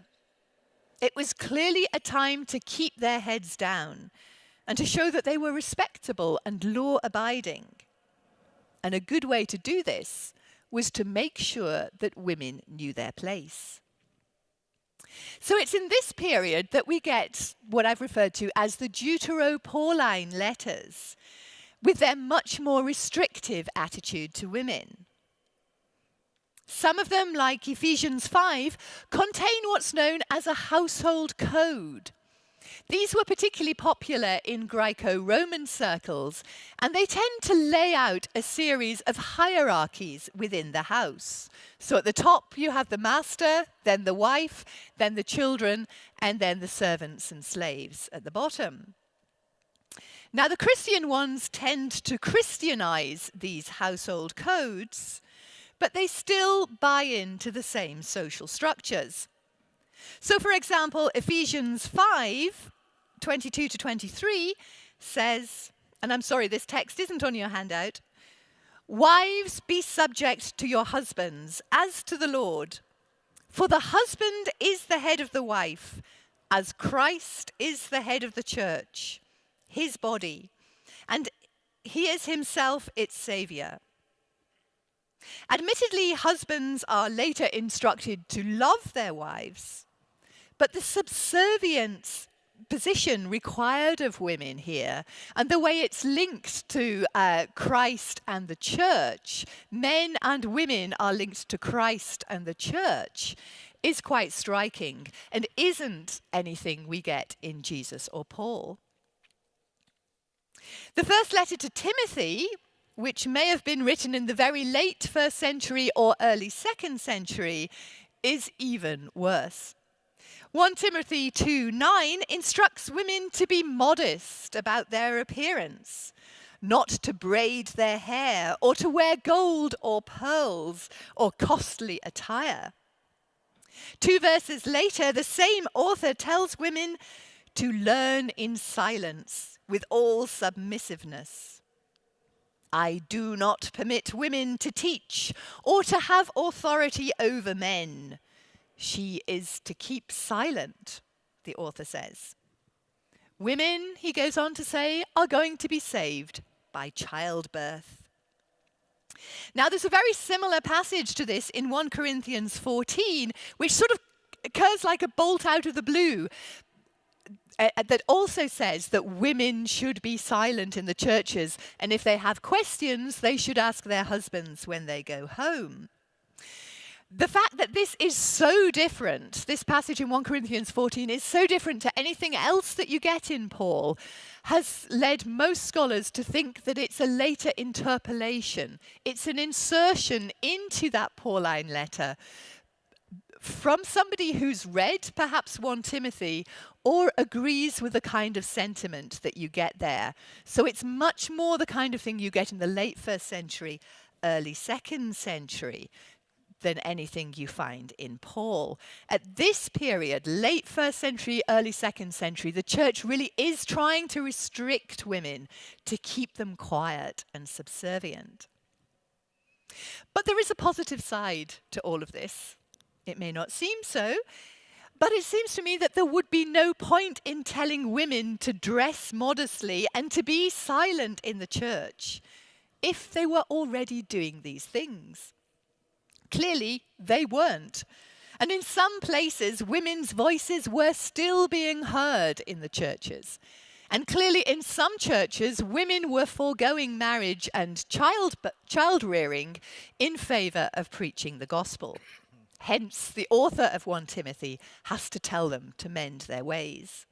It was clearly a time to keep their heads down and to show that they were respectable and law-abiding. And a good way to do this was to make sure that women knew their place. So it's in this period that we get what I've referred to as the Deutero-Pauline letters, with their much more restrictive attitude to women. Some of them, like Ephesians 5, contain what's known as a household code. These were particularly popular in Greco-Roman circles, and they tend to lay out a series of hierarchies within the house. So at the top you have the master, then the wife, then the children, and then the servants and slaves at the bottom. Now the Christian ones tend to Christianize these household codes, but they still buy into the same social structures. So, for example, Ephesians 5, 22 to 23 says, and I'm sorry, this text isn't on your handout, "Wives, be subject to your husbands, as to the Lord. For the husband is the head of the wife, as Christ is the head of the church, his body, and he is himself its Savior." Admittedly, husbands are later instructed to love their wives, but the subservience position required of women here, and the way it's linked to Christ and the church, men and women are linked to Christ and the church, is quite striking and isn't anything we get in Jesus or Paul. The first letter to Timothy, which may have been written in the very late first century or early second century, is even worse. 1 Timothy 2:9 instructs women to be modest about their appearance, not to braid their hair or to wear gold or pearls or costly attire. 2 verses later, the same author tells women to learn in silence with all submissiveness. I do not permit women to teach or to have authority over men. She is to keep silent, the author says. Women, he goes on to say, are going to be saved by childbirth. Now, there's a very similar passage to this in 1 Corinthians 14, which sort of occurs like a bolt out of the blue, that also says that women should be silent in the churches, and if they have questions, they should ask their husbands when they go home. The fact that this is so different, this passage in 1 Corinthians 14 is so different to anything else that you get in Paul, has led most scholars to think that it's a later interpolation. It's an insertion into that Pauline letter from somebody who's read perhaps 1 Timothy or agrees with the kind of sentiment that you get there. So it's much more the kind of thing you get in the late 1st century, early 2nd century than anything you find in Paul. At this period, late 1st century, early 2nd century, the church really is trying to restrict women to keep them quiet and subservient. But there is a positive side to all of this. It may not seem so, but it seems to me that there would be no point in telling women to dress modestly and to be silent in the church if they were already doing these things. Clearly, they weren't. And in some places, women's voices were still being heard in the churches. And clearly, in some churches, women were foregoing marriage and child rearing in favour of preaching the gospel. Hence, the author of 1 Timothy has to tell them to mend their ways.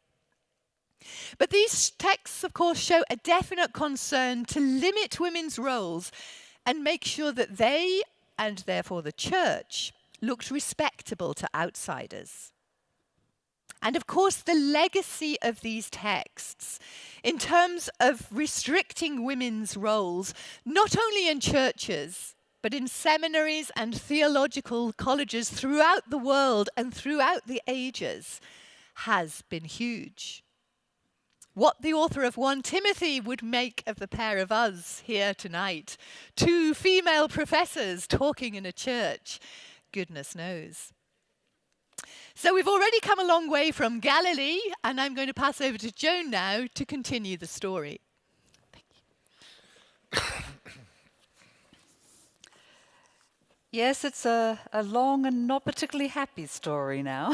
But these texts, of course, show a definite concern to limit women's roles and make sure that they, and therefore the church, looked respectable to outsiders. And of course, the legacy of these texts, in terms of restricting women's roles, not only in churches, but in seminaries and theological colleges throughout the world and throughout the ages, has been huge. What the author of 1 Timothy would make of the pair of us here tonight, 2 female professors talking in a church, goodness knows. So we've already come a long way from Galilee, and I'm going to pass over to Joan now to continue the story. Thank you. Yes, it's a long and not particularly happy story now.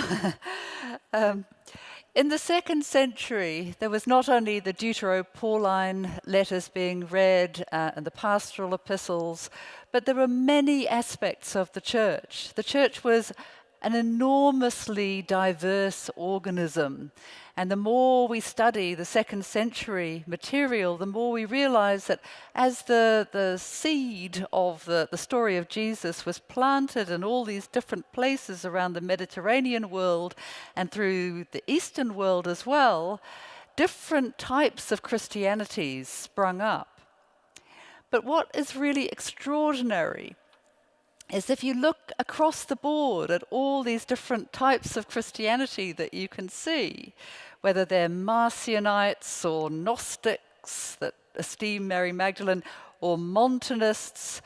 In the 2nd century, there was not only the Deutero-Pauline letters being read and the pastoral epistles, but there were many aspects of the church. The church was an enormously diverse organism. And the more we study the 2nd century material, the more we realize that as the seed of the story of Jesus was planted in all these different places around the Mediterranean world and through the Eastern world as well, different types of Christianities sprung up. But what is really extraordinary is if you look across the board at all these different types of Christianity that you can see, whether they're Marcionites or Gnostics that esteem Mary Magdalene or Montanists,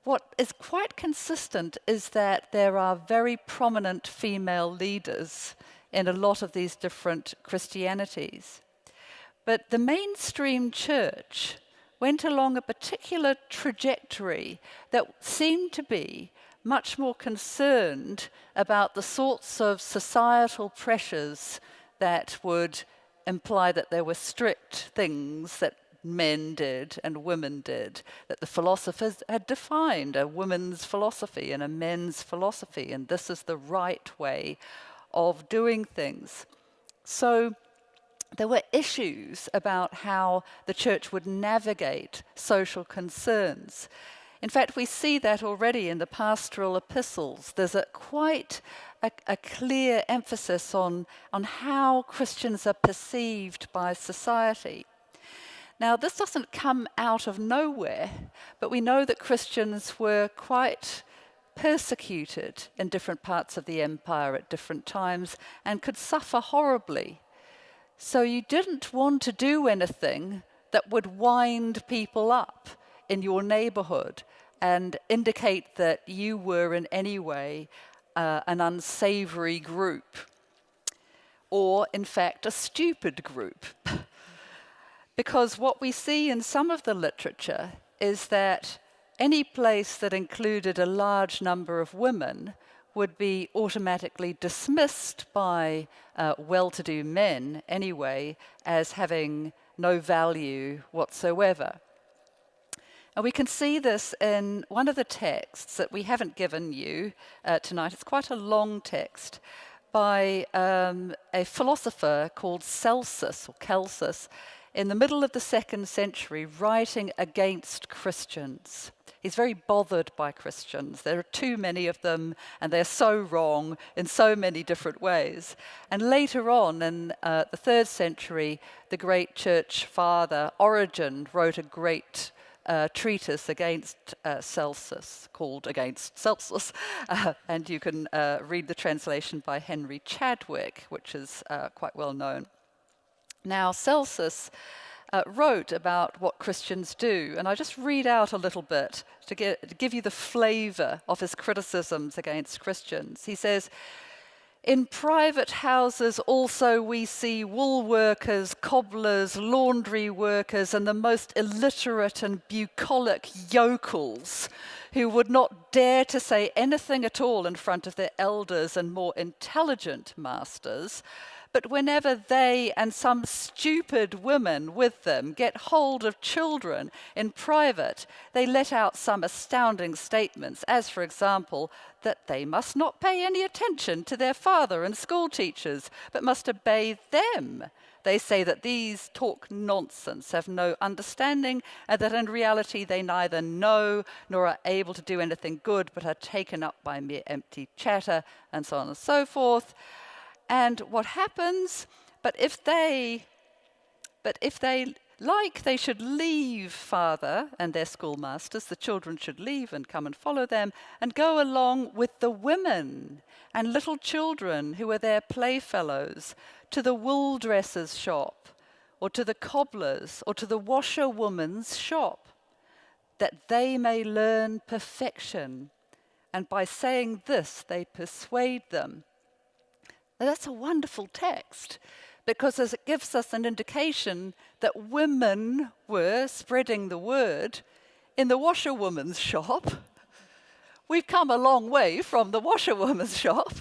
what is quite consistent is that there are very prominent female leaders in a lot of these different Christianities. But the mainstream church went along a particular trajectory that seemed to be much more concerned about the sorts of societal pressures that would imply that there were strict things that men did and women did, that the philosophers had defined a woman's philosophy and a men's philosophy, and this is the right way of doing things. So there were issues about how the church would navigate social concerns. In fact, we see that already in the pastoral epistles. There's quite a clear emphasis on how Christians are perceived by society. Now, this doesn't come out of nowhere, but we know that Christians were quite persecuted in different parts of the empire at different times and could suffer horribly. So you didn't want to do anything that would wind people up in your neighborhood and indicate that you were in any way an unsavory group, or in fact a stupid group. Because what we see in some of the literature is that any place that included a large number of women would be automatically dismissed by well-to-do men anyway as having no value whatsoever. And we can see this in one of the texts that we haven't given you tonight. It's quite a long text by a philosopher called Celsus, in the middle of the 2nd century, writing against Christians. He's very bothered by Christians. There are too many of them, and they're so wrong in so many different ways. And later on, in the 3rd century, the great church father Origen wrote a great treatise against Celsus, called Against Celsus, and you can read the translation by Henry Chadwick, which is quite well known. Now, Celsus wrote about what Christians do, and I'll just read out a little bit to give you the flavour of his criticisms against Christians. He says, "In private houses also we see wool workers, cobblers, laundry workers, and the most illiterate and bucolic yokels who would not dare to say anything at all in front of their elders and more intelligent masters. But whenever they and some stupid women with them get hold of children in private, they let out some astounding statements, as, for example, that they must not pay any attention to their father and school teachers, but must obey them. They say that these talk nonsense, have no understanding, and that in reality they neither know nor are able to do anything good, but are taken up by mere empty chatter, and so on and so forth. And what happens? But if they like, they should leave father and their schoolmasters, the children should leave and come and follow them, and go along with the women and little children who are their playfellows to the wool dresser's shop, or to the cobbler's, or to the washerwoman's shop, that they may learn perfection. And by saying this, they persuade them." Now, that's a wonderful text, because it gives us an indication that women were spreading the word in the washerwoman's shop. We've come a long way from the washerwoman's shop.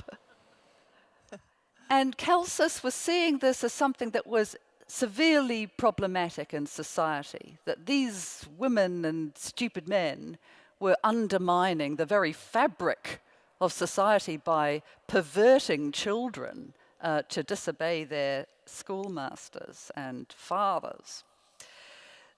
And Celsus was seeing this as something that was severely problematic in society, that these women and stupid men were undermining the very fabric of society by perverting children to disobey their schoolmasters and fathers.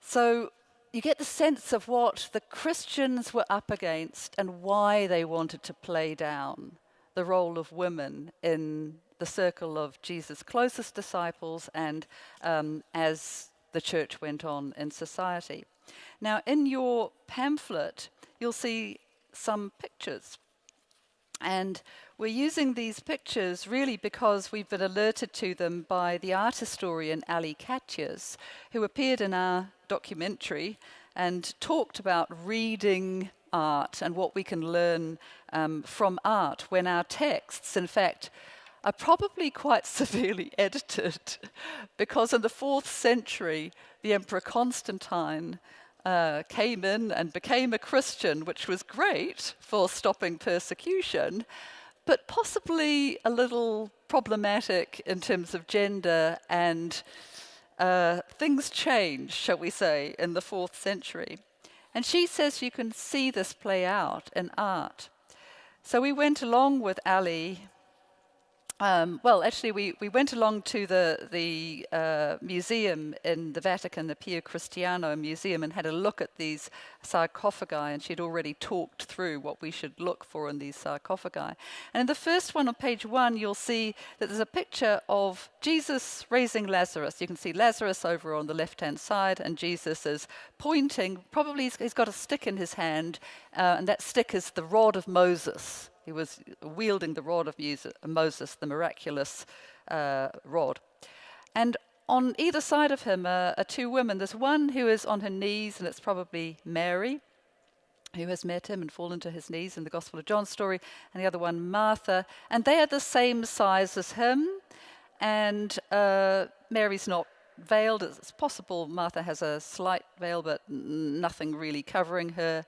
So you get the sense of what the Christians were up against and why they wanted to play down the role of women in the circle of Jesus' closest disciples and as the church went on in society. Now, in your pamphlet, you'll see some pictures. And we're using these pictures really because we've been alerted to them by the art historian Ali Katjes, who appeared in our documentary and talked about reading art and what we can learn from art when our texts, in fact, are probably quite severely edited, because in the 4th century, the Emperor Constantine came in and became a Christian, which was great for stopping persecution, but possibly a little problematic in terms of gender, and things changed, shall we say, in the 4th century. And she says you can see this play out in art. So we went along with Ali Well, actually, we went along to the museum in the Vatican, the Pio Cristiano Museum, and had a look at these sarcophagi, and she'd already talked through what we should look for in these sarcophagi. And in the first one on page 1, you'll see that there's a picture of Jesus raising Lazarus. You can see Lazarus over on the left-hand side, and Jesus is pointing. Probably he's got a stick in his hand, and that stick is the rod of Moses. He was wielding the rod of Moses, the miraculous rod. And on either side of him are two women. There's one who is on her knees, and it's probably Mary, who has met him and fallen to his knees in the Gospel of John story, and the other one, Martha. And they are the same size as him, and Mary's not veiled. It's possible Martha has a slight veil, but nothing really covering her.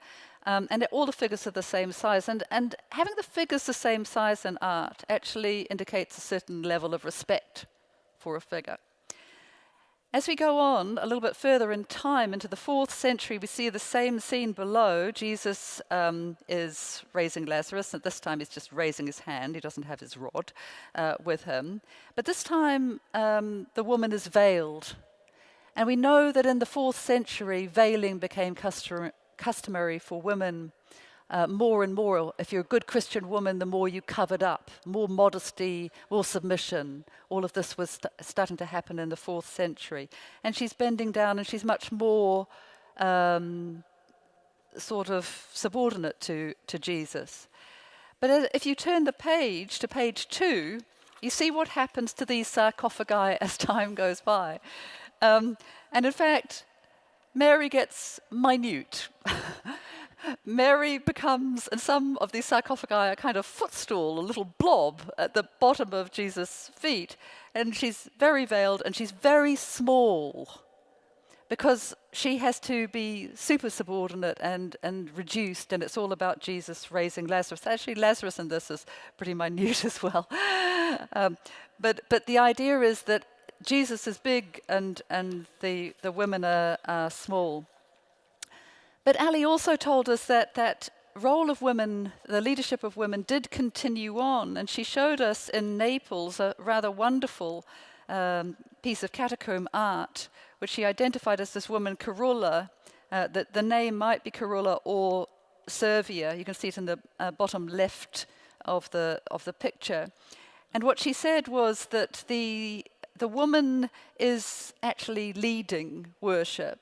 And all the figures are the same size. And having the figures the same size in art actually indicates a certain level of respect for a figure. As we go on a little bit further in time into the 4th century, we see the same scene below. Jesus is raising Lazarus, and this time he's just raising his hand. He doesn't have his rod with him. But this time the woman is veiled. And we know that in the 4th century, veiling became customary for women more and more. If you're a good Christian woman, the more you covered up, more modesty, more submission. All of this was starting to happen in the 4th century. And she's bending down, and she's much more sort of subordinate to Jesus. But if you turn the page to page 2, you see what happens to these sarcophagi as time goes by. And in fact, Mary gets minute. Mary becomes, and some of these sarcophagi, a kind of footstool, a little blob at the bottom of Jesus' feet. And she's very veiled, and she's very small, because she has to be super subordinate and reduced, and it's all about Jesus raising Lazarus. Actually, Lazarus in this is pretty minute as well. But the idea is that Jesus is big and the women are small. But Ali also told us that role of women, the leadership of women, did continue on. And she showed us in Naples a rather wonderful piece of catacomb art, which she identified as this woman, Carulla. That the name might be Carulla or Servia. You can see it in the bottom left of the picture. And what she said was that the woman is actually leading worship,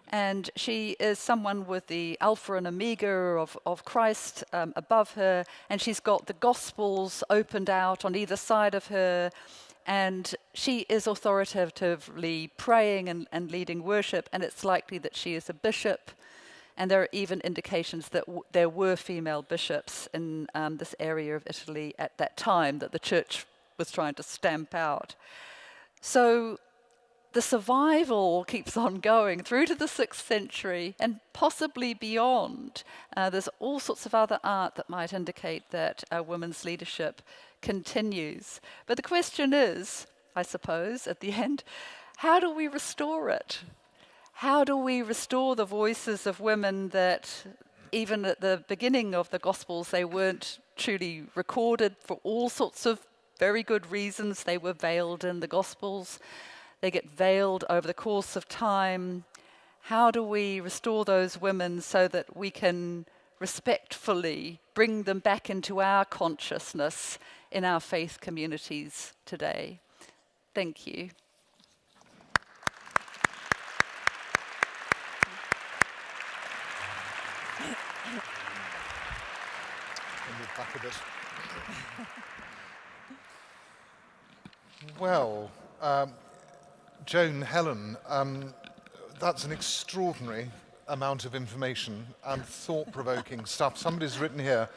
and she is someone with the Alpha and Omega of Christ above her, and she's got the Gospels opened out on either side of her, and she is authoritatively praying and leading worship, and it's likely that she is a bishop, and there are even indications that there were female bishops in this area of Italy at that time that the church was trying to stamp out. So the survival keeps on going through to the 6th century and possibly beyond. There's all sorts of other art that might indicate that women's leadership continues. But the question is, I suppose, at the end, how do we restore it? How do we restore the voices of women that even at the beginning of the Gospels, they weren't truly recorded for all sorts of very good reasons? They were veiled in the Gospels. They get veiled over the course of time. How do we restore those women so that we can respectfully bring them back into our consciousness in our faith communities today? Thank you. Move back a bit. Well, Joan, Helen, that's an extraordinary amount of information and thought-provoking stuff. Somebody's written here,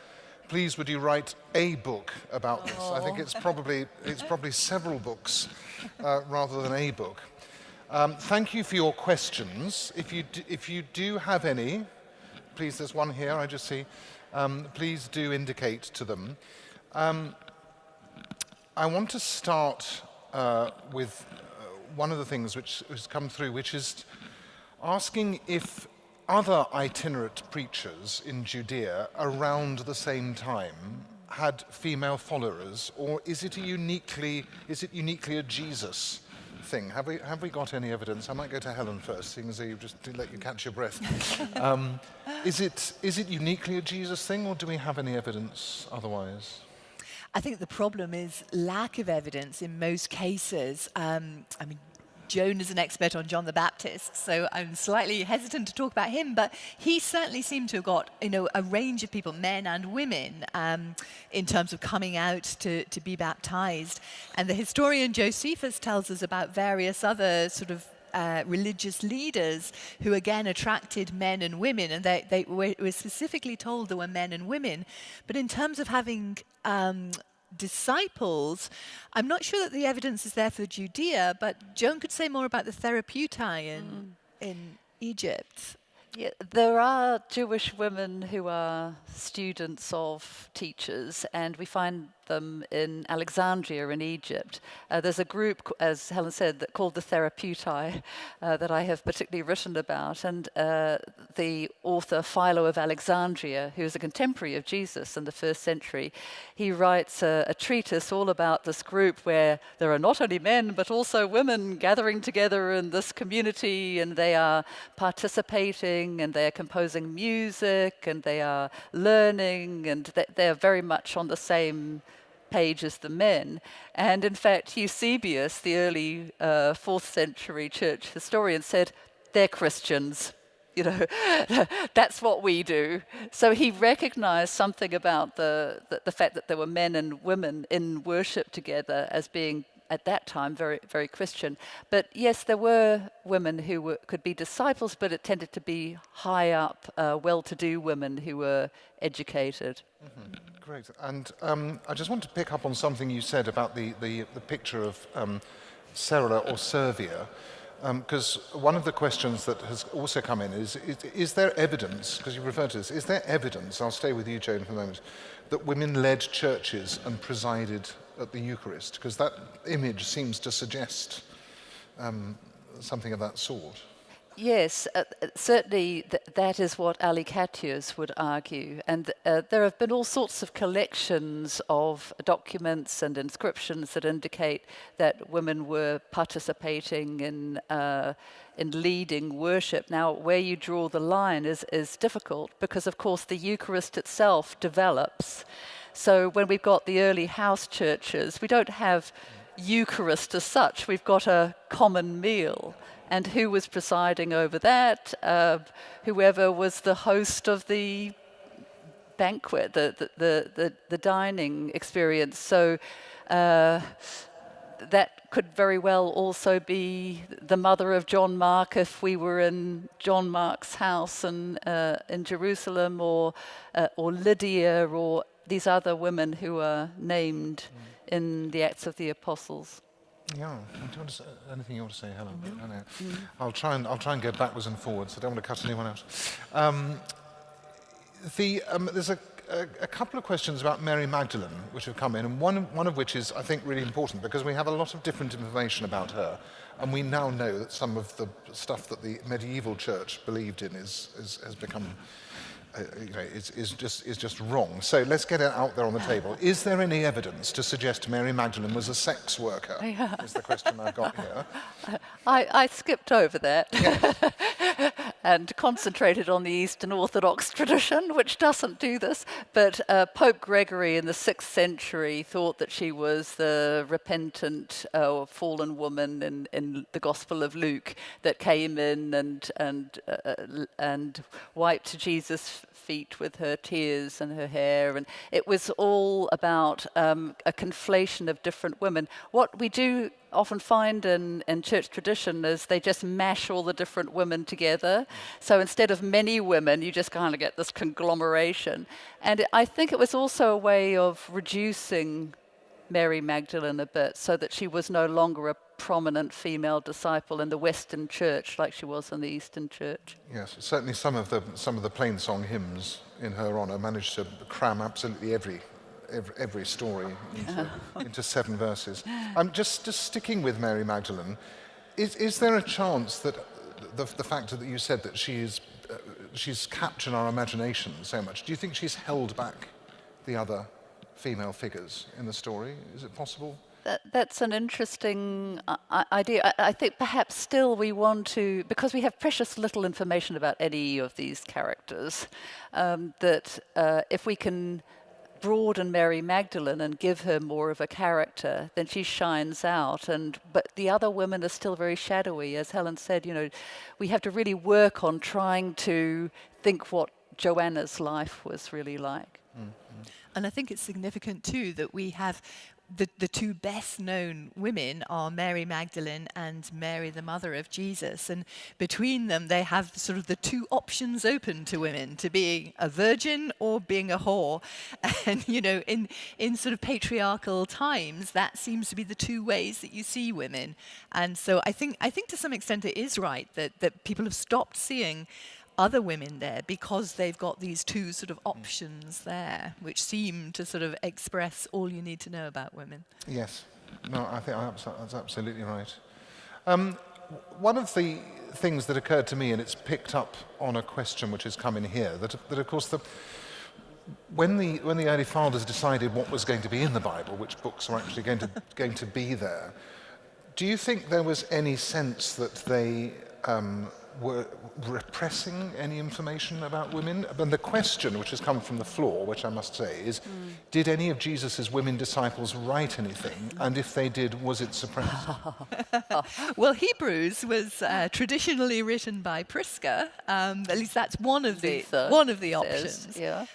please would you write a book about this? I think it's probably several books rather than a book. Thank you for your questions. If you do have any, please, there's one here I just see, please do indicate to them. I want to start with one of the things which has come through, which is asking if other itinerant preachers in Judea around the same time had female followers, or is it uniquely a Jesus thing? Have we got any evidence? I might go to Helen first, seeing as you just to let you catch your breath. Is it uniquely a Jesus thing, or do we have any evidence otherwise? I think the problem is lack of evidence in most cases. Joan is an expert on John the Baptist, so I'm slightly hesitant to talk about him, but he certainly seemed to have got, a range of people, men and women, in terms of coming out to be baptized. And the historian Josephus tells us about various other sort of religious leaders who again attracted men and women, and they were specifically told there were men and women. But in terms of having disciples, I'm not sure that the evidence is there for Judea, but Joan could say more about the therapeutai in Egypt. Yeah, there are Jewish women who are students of teachers, and we find them in Alexandria in Egypt. There's a group, as Helen said, called the Therapeutai that I have particularly written about, and the author Philo of Alexandria, who is a contemporary of Jesus in the 1st century, he writes a treatise all about this group where there are not only men but also women gathering together in this community, and they are participating and they are composing music and they are learning, and they are very much on the same page as the men. And in fact, Eusebius, the early 4th century church historian, said, they're Christians. That's what we do. So he recognized something about the fact that there were men and women in worship together as being, at that time, very, very Christian. But yes, there were women who could be disciples, but it tended to be high up, well-to-do women who were educated. Mm-hmm. Great. And I just want to pick up on something you said about the picture of Serra or Servia, because one of the questions that has also come in is there evidence, because you referred to this, is there evidence, I'll stay with you, Joan, for a moment, that women led churches and presided at the Eucharist? Because that image seems to suggest something of that sort. Yes, certainly that is what Alicatius would argue. And there have been all sorts of collections of documents and inscriptions that indicate that women were participating in leading worship. Now, where you draw the line is difficult because, of course, the Eucharist itself develops. So when we've got the early house churches, we don't have Eucharist as such. We've got a common meal. And who was presiding over that? Whoever was the host of the banquet, the dining experience. So that could very well also be the mother of John Mark if we were in John Mark's house in Jerusalem, or Lydia, or these other women who are named in the Acts of the Apostles. Yeah. Do you want to say anything you want to say, Helen? No. I'll try and go backwards and forwards. I don't want to cut anyone out. There's a couple of questions about Mary Magdalene which have come in, and one of which is, I think, really important because we have a lot of different information about her, and we now know that some of the stuff that the medieval church believed in has become. Is just wrong. So let's get it out there on the table. Is there any evidence to suggest Mary Magdalene was a sex worker? Yeah. Is the question I've got here. I skipped over that and concentrated on the Eastern Orthodox tradition, which doesn't do this. But Pope Gregory in the 6th century thought that she was the repentant fallen woman in the Gospel of Luke that came in and wiped Jesus' feet with her tears and her hair, and it was all about a conflation of different women. What we do often find in church tradition is they just mash all the different women together. So instead of many women, you just kind of get this conglomeration. And I think it was also a way of reducing Mary Magdalene a bit so that she was no longer a prominent female disciple in the Western church like she was in the Eastern church. Yes, certainly some of the plain song hymns in her honor managed to cram absolutely every story into 7 verses. Just sticking with Mary Magdalene, is there a chance that the fact that you said that she's captured our imagination so much, do you think she's held back the other female figures in the story? Is it possible? That's an interesting idea. I think perhaps still we want to, because we have precious little information about any of these characters, that if we can broaden Mary Magdalene and give her more of a character, then she shines out. But the other women are still very shadowy. As Helen said, we have to really work on trying to think what Joanna's life was really like. Mm-hmm. And I think it's significant too that we have the two best known women are Mary Magdalene and Mary, the mother of Jesus. And between them, they have sort of the two options open to women, to being a virgin or being a whore. And, in sort of patriarchal times, that seems to be the two ways that you see women. And so I think to some extent it is right that people have stopped seeing other women there because they've got these two sort of options there, which seem to sort of express all you need to know about women. Yes. No, I think that's absolutely right. One of the things that occurred to me, and it's picked up on a question which has come in here, that of course when the early fathers decided what was going to be in the Bible, which books are actually going to be there, do you think there was any sense that they were repressing any information about women? And the question which has come from the floor, which I must say, is did any of Jesus' women disciples write anything? And if they did, was it suppressed? Well, Hebrews was traditionally written by Prisca. At least that's one of the options. Yeah.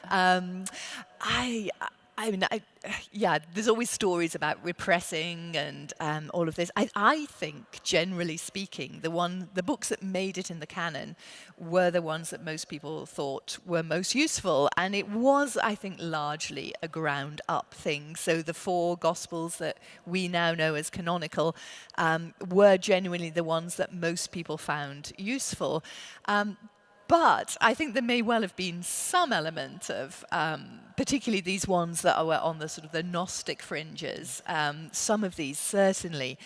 There's always stories about repressing and all of this. I think, generally speaking, the books that made it in the canon were the ones that most people thought were most useful. And it was, I think, largely a ground-up thing. So the 4 Gospels that we now know as canonical were genuinely the ones that most people found useful. But I think there may well have been some element of, particularly these ones that were on the sort of the Gnostic fringes, some of these certainly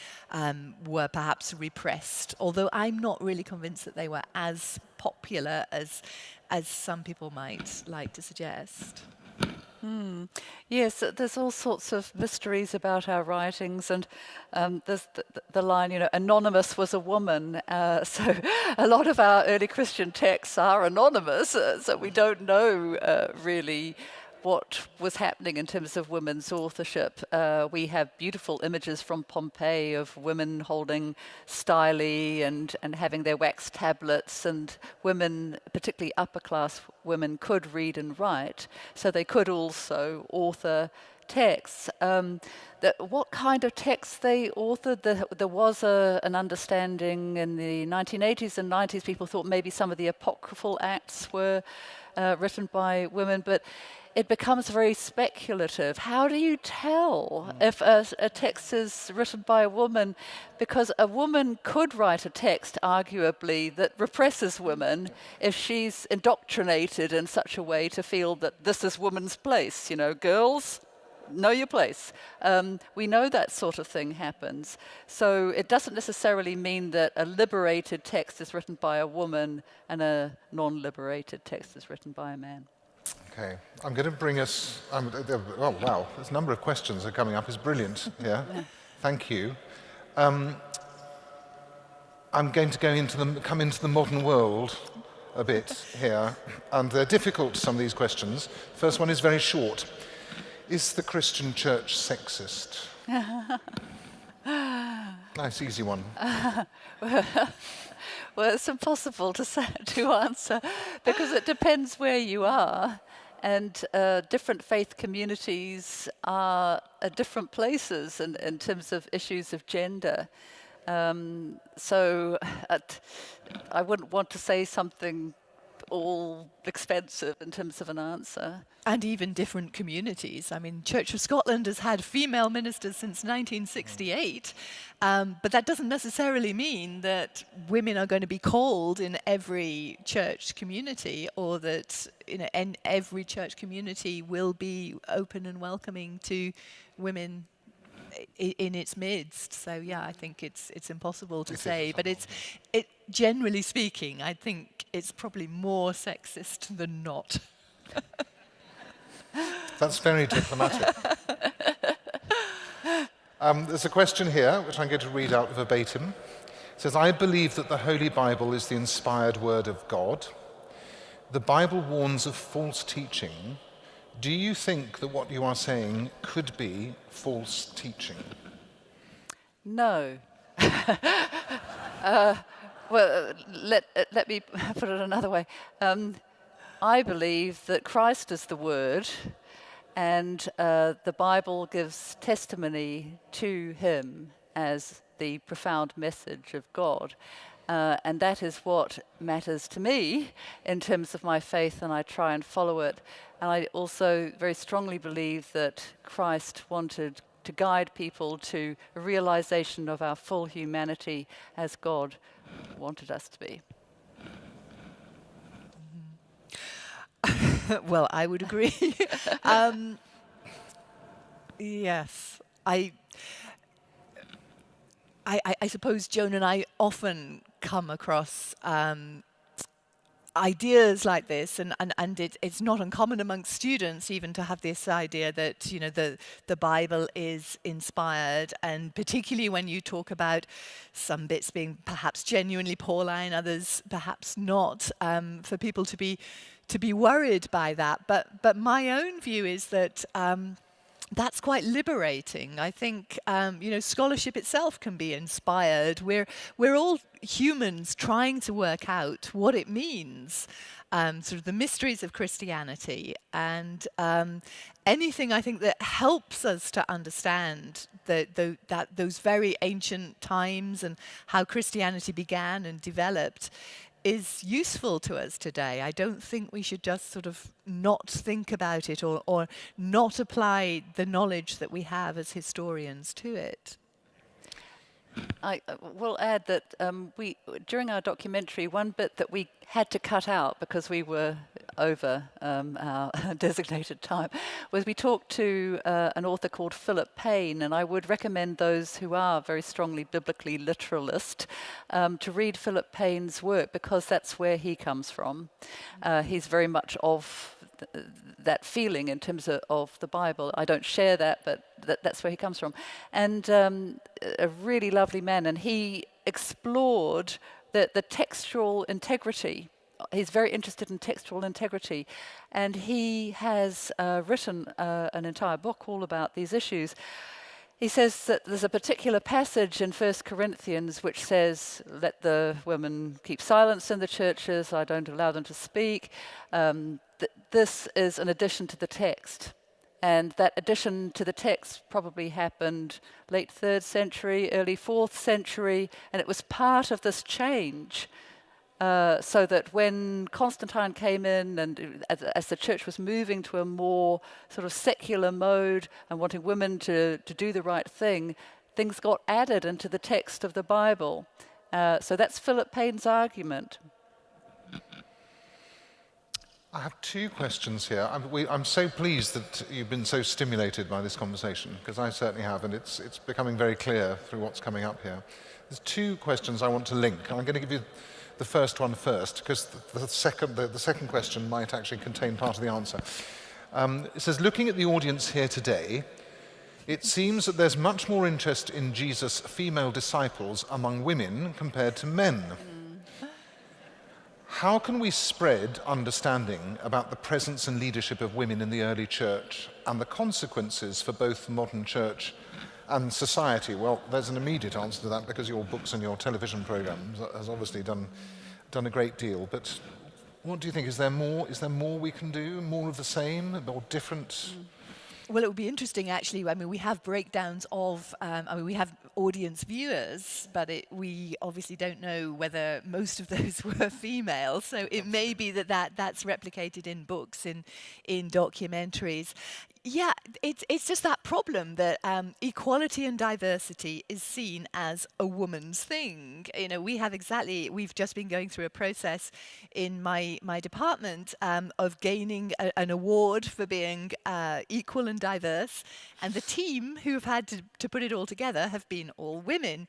were perhaps repressed, although I'm not really convinced that they were as popular as some people might like to suggest. Yes, there's all sorts of mysteries about our writings, and there's the line, anonymous was a woman. So a lot of our early Christian texts are anonymous, so we don't know really what was happening in terms of women's authorship. We have beautiful images from Pompeii of women holding style and having their wax tablets, and women, particularly upper class women, could read and write, so they could also author texts. What kind of texts they authored, there was an understanding in the 1980s and 90s. People thought maybe some of the apocryphal acts were written by women, but it becomes very speculative. How do you tell if a text is written by a woman? Because a woman could write a text, arguably, that represses women if she's indoctrinated in such a way to feel that this is woman's place. Girls, know your place. We know that sort of thing happens. So it doesn't necessarily mean that a liberated text is written by a woman and a non-liberated text is written by a man. Okay, I'm going to bring us. Oh wow, there's a number of questions that are coming up. It's brilliant. Yeah, thank you. I'm going to come into the modern world a bit here, and they're difficult. Some of these questions. First one is very short. Is the Christian Church sexist? Nice, easy one. Well, it's impossible to answer because it depends where you are, and different faith communities are at different places in terms of issues of gender. So I wouldn't want to say something all expensive in terms of an answer. And even different communities. I mean, Church of Scotland has had female ministers since 1968, but that doesn't necessarily mean that women are going to be called in every church community, or that every church community will be open and welcoming to women in its midst. So yeah, I think it's impossible to say, but it generally speaking, I think it's probably more sexist than not. That's very diplomatic. There's a question here, which I'm going to read out verbatim. It says, I believe that the Holy Bible is the inspired word of God. The Bible warns of false teaching. Do you think that what you are saying could be false teaching? No. Well, let me put it another way. I believe that Christ is the Word, and the Bible gives testimony to him as the profound message of God. And that is what matters to me in terms of my faith, and I try and follow it. And I also very strongly believe that Christ wanted to guide people to a realization of our full humanity as God wanted us to be. Well, I would agree. Yes, I suppose Joan and I often come across ideas like this, and it's not uncommon amongst students even to have this idea that, you know, the Bible is inspired, and particularly when you talk about some bits being perhaps genuinely Pauline, others perhaps not, for people to be worried by that. But my own view is that that's quite liberating. I think scholarship itself can be inspired. We're all humans trying to work out what it means, sort of the mysteries of Christianity, and anything I think that helps us to understand those very ancient times and how Christianity began and developed is useful to us today. I don't think we should just sort of not think about it or not apply the knowledge that we have as historians to it. I will add that we, during our documentary, one bit that we had to cut out because we were over our designated time was we talked to an author called Philip Payne, and I would recommend those who are very strongly biblically literalist to read Philip Payne's work, because that's where he comes from. He's very much of that feeling in terms of the Bible. I don't share that, but that's where he comes from. And a really lovely man, and he explored the textual integrity. He's very interested in textual integrity, and he has written an entire book all about these issues. He says that there's a particular passage in 1 Corinthians which says, let the women keep silence in the churches, I don't allow them to speak. This is an addition to the text. And that addition to the text probably happened late 3rd century, early 4th century, and it was part of this change. So that when Constantine came in, and as the church was moving to a more sort of secular mode and wanting women to do the right thing, things got added into the text of the Bible. So that's Philip Payne's argument. I have two questions here. I'm so pleased that you've been so stimulated by this conversation, because I certainly have, and it's becoming very clear through what's coming up here. There's two questions I want to link, and I'm going to give you the first one first, because the second question might actually contain part of the answer. It says, looking at the audience here today, it seems that there's much more interest in Jesus' female disciples among women compared to men. How can we spread understanding about the presence and leadership of women in the early church and the consequences for both the modern church and society? Well, there's an immediate answer to that, because your books and your television programs has obviously done a great deal. But what do you think? Is there more we can do? More of the same or different? Well, it would be interesting, actually. I mean, we have breakdowns of, we have audience viewers, but we obviously don't know whether most of those were female. So it may be that's replicated in books, in documentaries. Yeah, it's just that problem that equality and diversity is seen as a woman's thing. You know, we've just been going through a process in my department of gaining an award for being equal and diverse, and the team who've had to put it all together have been all women.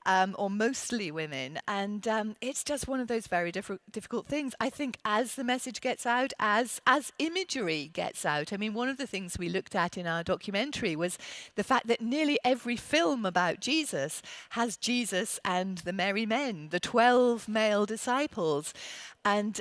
or mostly women. And it's just one of those very difficult things. I think as the message gets out, as imagery gets out, I mean, one of the things we looked at in our documentary was the fact that nearly every film about Jesus has Jesus and the merry men, the 12 male disciples. And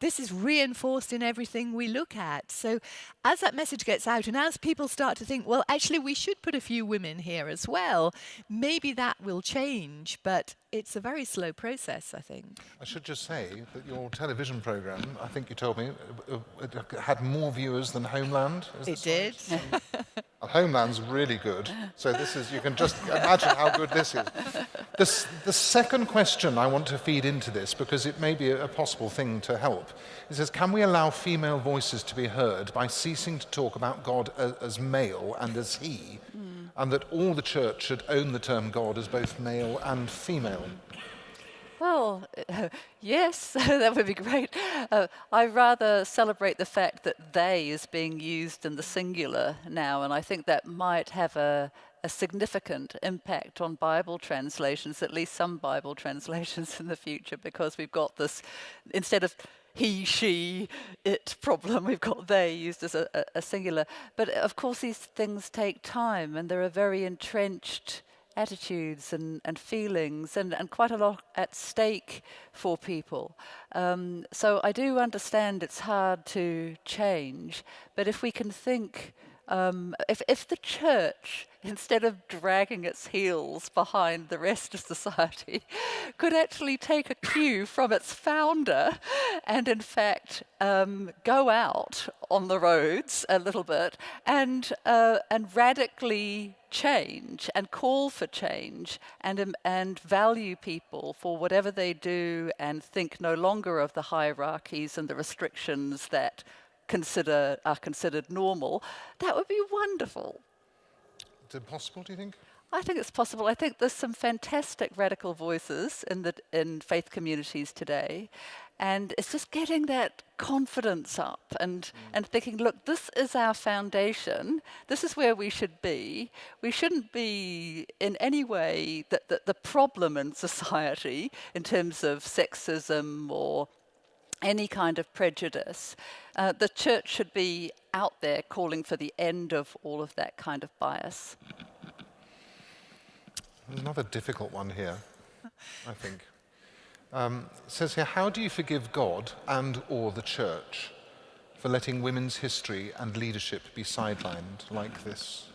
this is reinforced in everything we look at. So as that message gets out and as people start to think, well, actually, we should put a few women here as well, maybe that will change. But it's a very slow process, I think. I should just say that your television programme, I think you told me, it had more viewers than Homeland. It did. And Homeland's really good. So this is, you can just imagine how good this is. The second question I want to feed into this, because it may be a possible thing to help, it says, can we allow female voices to be heard by ceasing to talk about God as male and as he, and that all the church should own the term God as both male and female? Well, yes, that would be great. I rather celebrate the fact that they is being used in the singular now, and I think that might have a significant impact on Bible translations, at least some Bible translations in the future, because we've got this, instead of he, she, it problem, we've got they used as a singular. But of course these things take time, and there are very entrenched attitudes and feelings and quite a lot at stake for people. So I do understand it's hard to change, but if we can think, if the church, instead of dragging its heels behind the rest of society, could actually take a cue from its founder and in fact go out on the roads a little bit and radically change and call for change and value people for whatever they do and think no longer of the hierarchies and the restrictions that are considered normal, that would be wonderful. Is it possible, do you think? I think it's possible. I think there's some fantastic radical voices in faith communities today, and it's just getting that confidence up and thinking, look, this is our foundation. This is where we should be. We shouldn't be in any way the problem in society in terms of sexism or any kind of prejudice. The church should be out there calling for the end of all of that kind of bias. There's another difficult one here, I think. It says here, how do you forgive God and or the church for letting women's history and leadership be sidelined like this?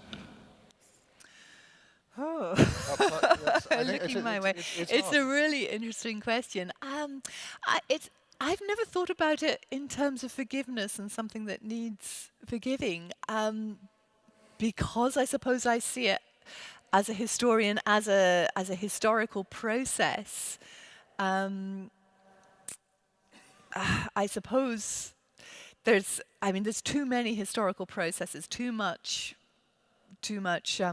Oh, looking my way. It's a really interesting question. I've never thought about it in terms of forgiveness and something that needs forgiving, because I suppose I see it as a historian, as a historical process. I suppose there's too many historical processes, too much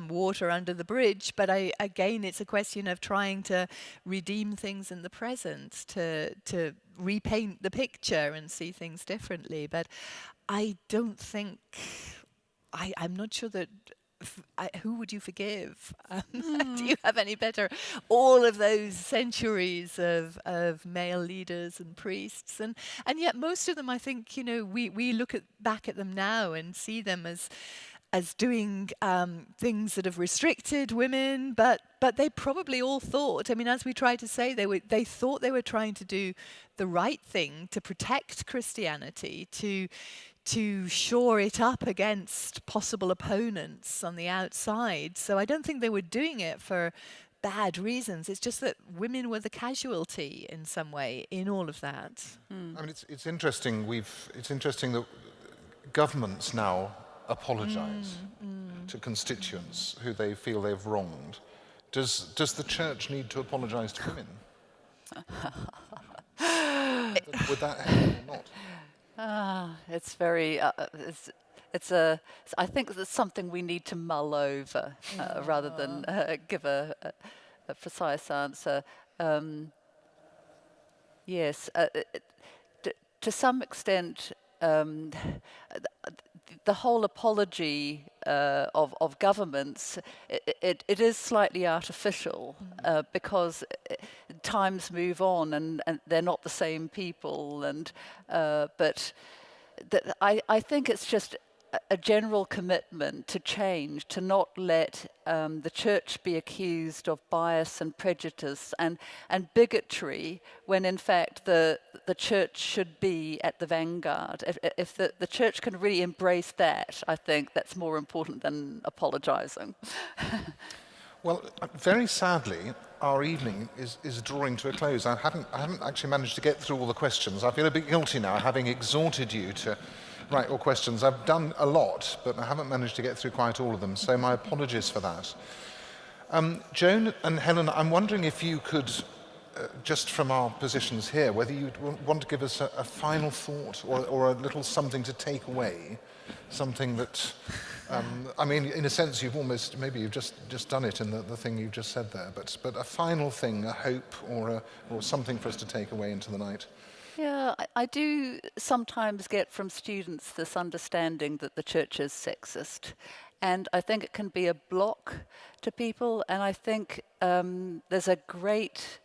water under the bridge, but again, it's a question of trying to redeem things in the present, to repaint the picture and see things differently. But I don't think, I'm not sure that, who would you forgive? Do you have any better? All of those centuries of male leaders and priests, and yet most of them, I think, we look back at them now and see them as doing things that have restricted women, but they probably all thought, as we try to say, they thought they were trying to do the right thing to protect Christianity, to shore it up against possible opponents on the outside. So I don't think they were doing it for bad reasons. It's just that women were the casualty in some way in all of that. It's interesting. It's interesting that governments now apologise to constituents who they feel they've wronged. Does the church need to apologise to women? Would that help or not? It's very. I think it's something we need to mull over rather than give a precise answer. Yes, to some extent. the whole apology of governments, it is slightly artificial because times move on and they're not the same people. But I think it's just a general commitment to change, to not let the church be accused of bias and prejudice and bigotry, when in fact the church should be at the vanguard. If the church can really embrace that, I think that's more important than apologizing. Well, very sadly, our evening is drawing to a close. I haven't actually managed to get through all the questions. I feel a bit guilty now, having exhorted you to write your questions. I've done a lot, but I haven't managed to get through quite all of them, so my apologies for that. Joan and Helen, I'm wondering if you could, just from our positions here, whether you'd want to give us a final thought or a little something to take away, something that, I mean, in a sense, maybe you've just done it in the thing you've just said there, but a final thing, a hope or something for us to take away into the night. Yeah, I do sometimes get from students this understanding that the church is sexist. And I think it can be a block to people. And I think there's a great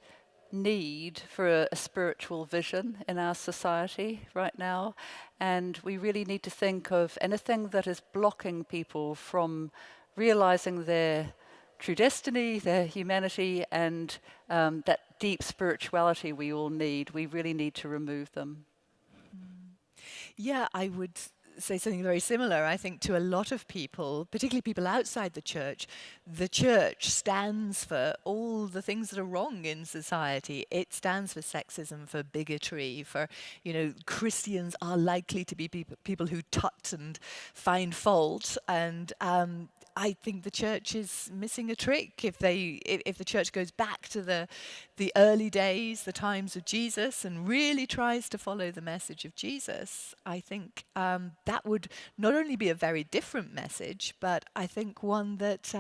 need for a spiritual vision in our society right now. And we really need to think of anything that is blocking people from realizing their true destiny, their humanity, and that deep spirituality we all need. We really need to remove them. Yeah, I would say something very similar. I think to a lot of people, particularly people outside the church stands for all the things that are wrong in society. It stands for sexism, for bigotry, for, Christians are likely to be people who tut and find fault, and I think the church is missing a trick if the church goes back to the early days, the times of Jesus, and really tries to follow the message of Jesus. I think that would not only be a very different message, but I think one that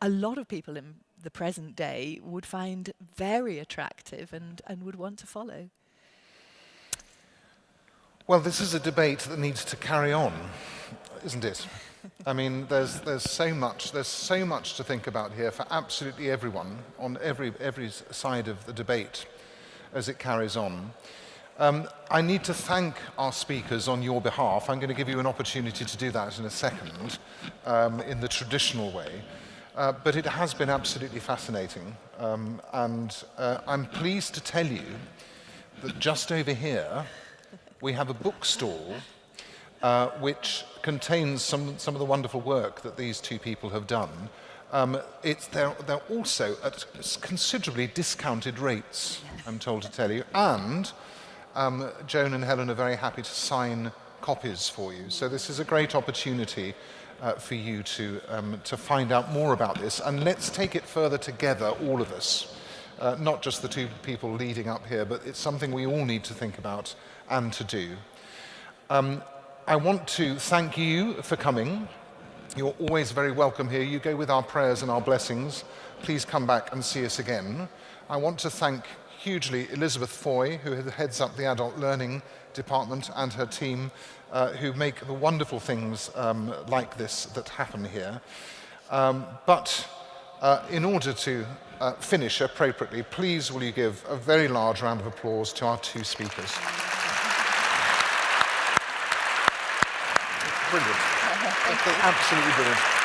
a lot of people in the present day would find very attractive and would want to follow. Well, this is a debate that needs to carry on, isn't it? I mean, there's so much to think about here for absolutely everyone on every side of the debate as it carries on. I need to thank our speakers on your behalf. I'm going to give you an opportunity to do that in a second, in the traditional way. But it has been absolutely fascinating. And I'm pleased to tell you that just over here we have a bookstall which contains some of the wonderful work that these two people have done. They're also at considerably discounted rates, I'm told to tell you, and Joan and Helen are very happy to sign copies for you. So this is a great opportunity for you to find out more about this, and let's take it further together, all of us. Not just the two people leading up here, but it's something we all need to think about and to do. I want to thank you for coming. You're always very welcome here. You go with our prayers and our blessings. Please come back and see us again. I want to thank hugely Elizabeth Foy, who heads up the Adult Learning Department, and her team, who make the wonderful things like this that happen here. But in order to finish appropriately, please will you give a very large round of applause to our two speakers. Brilliant. Absolutely brilliant.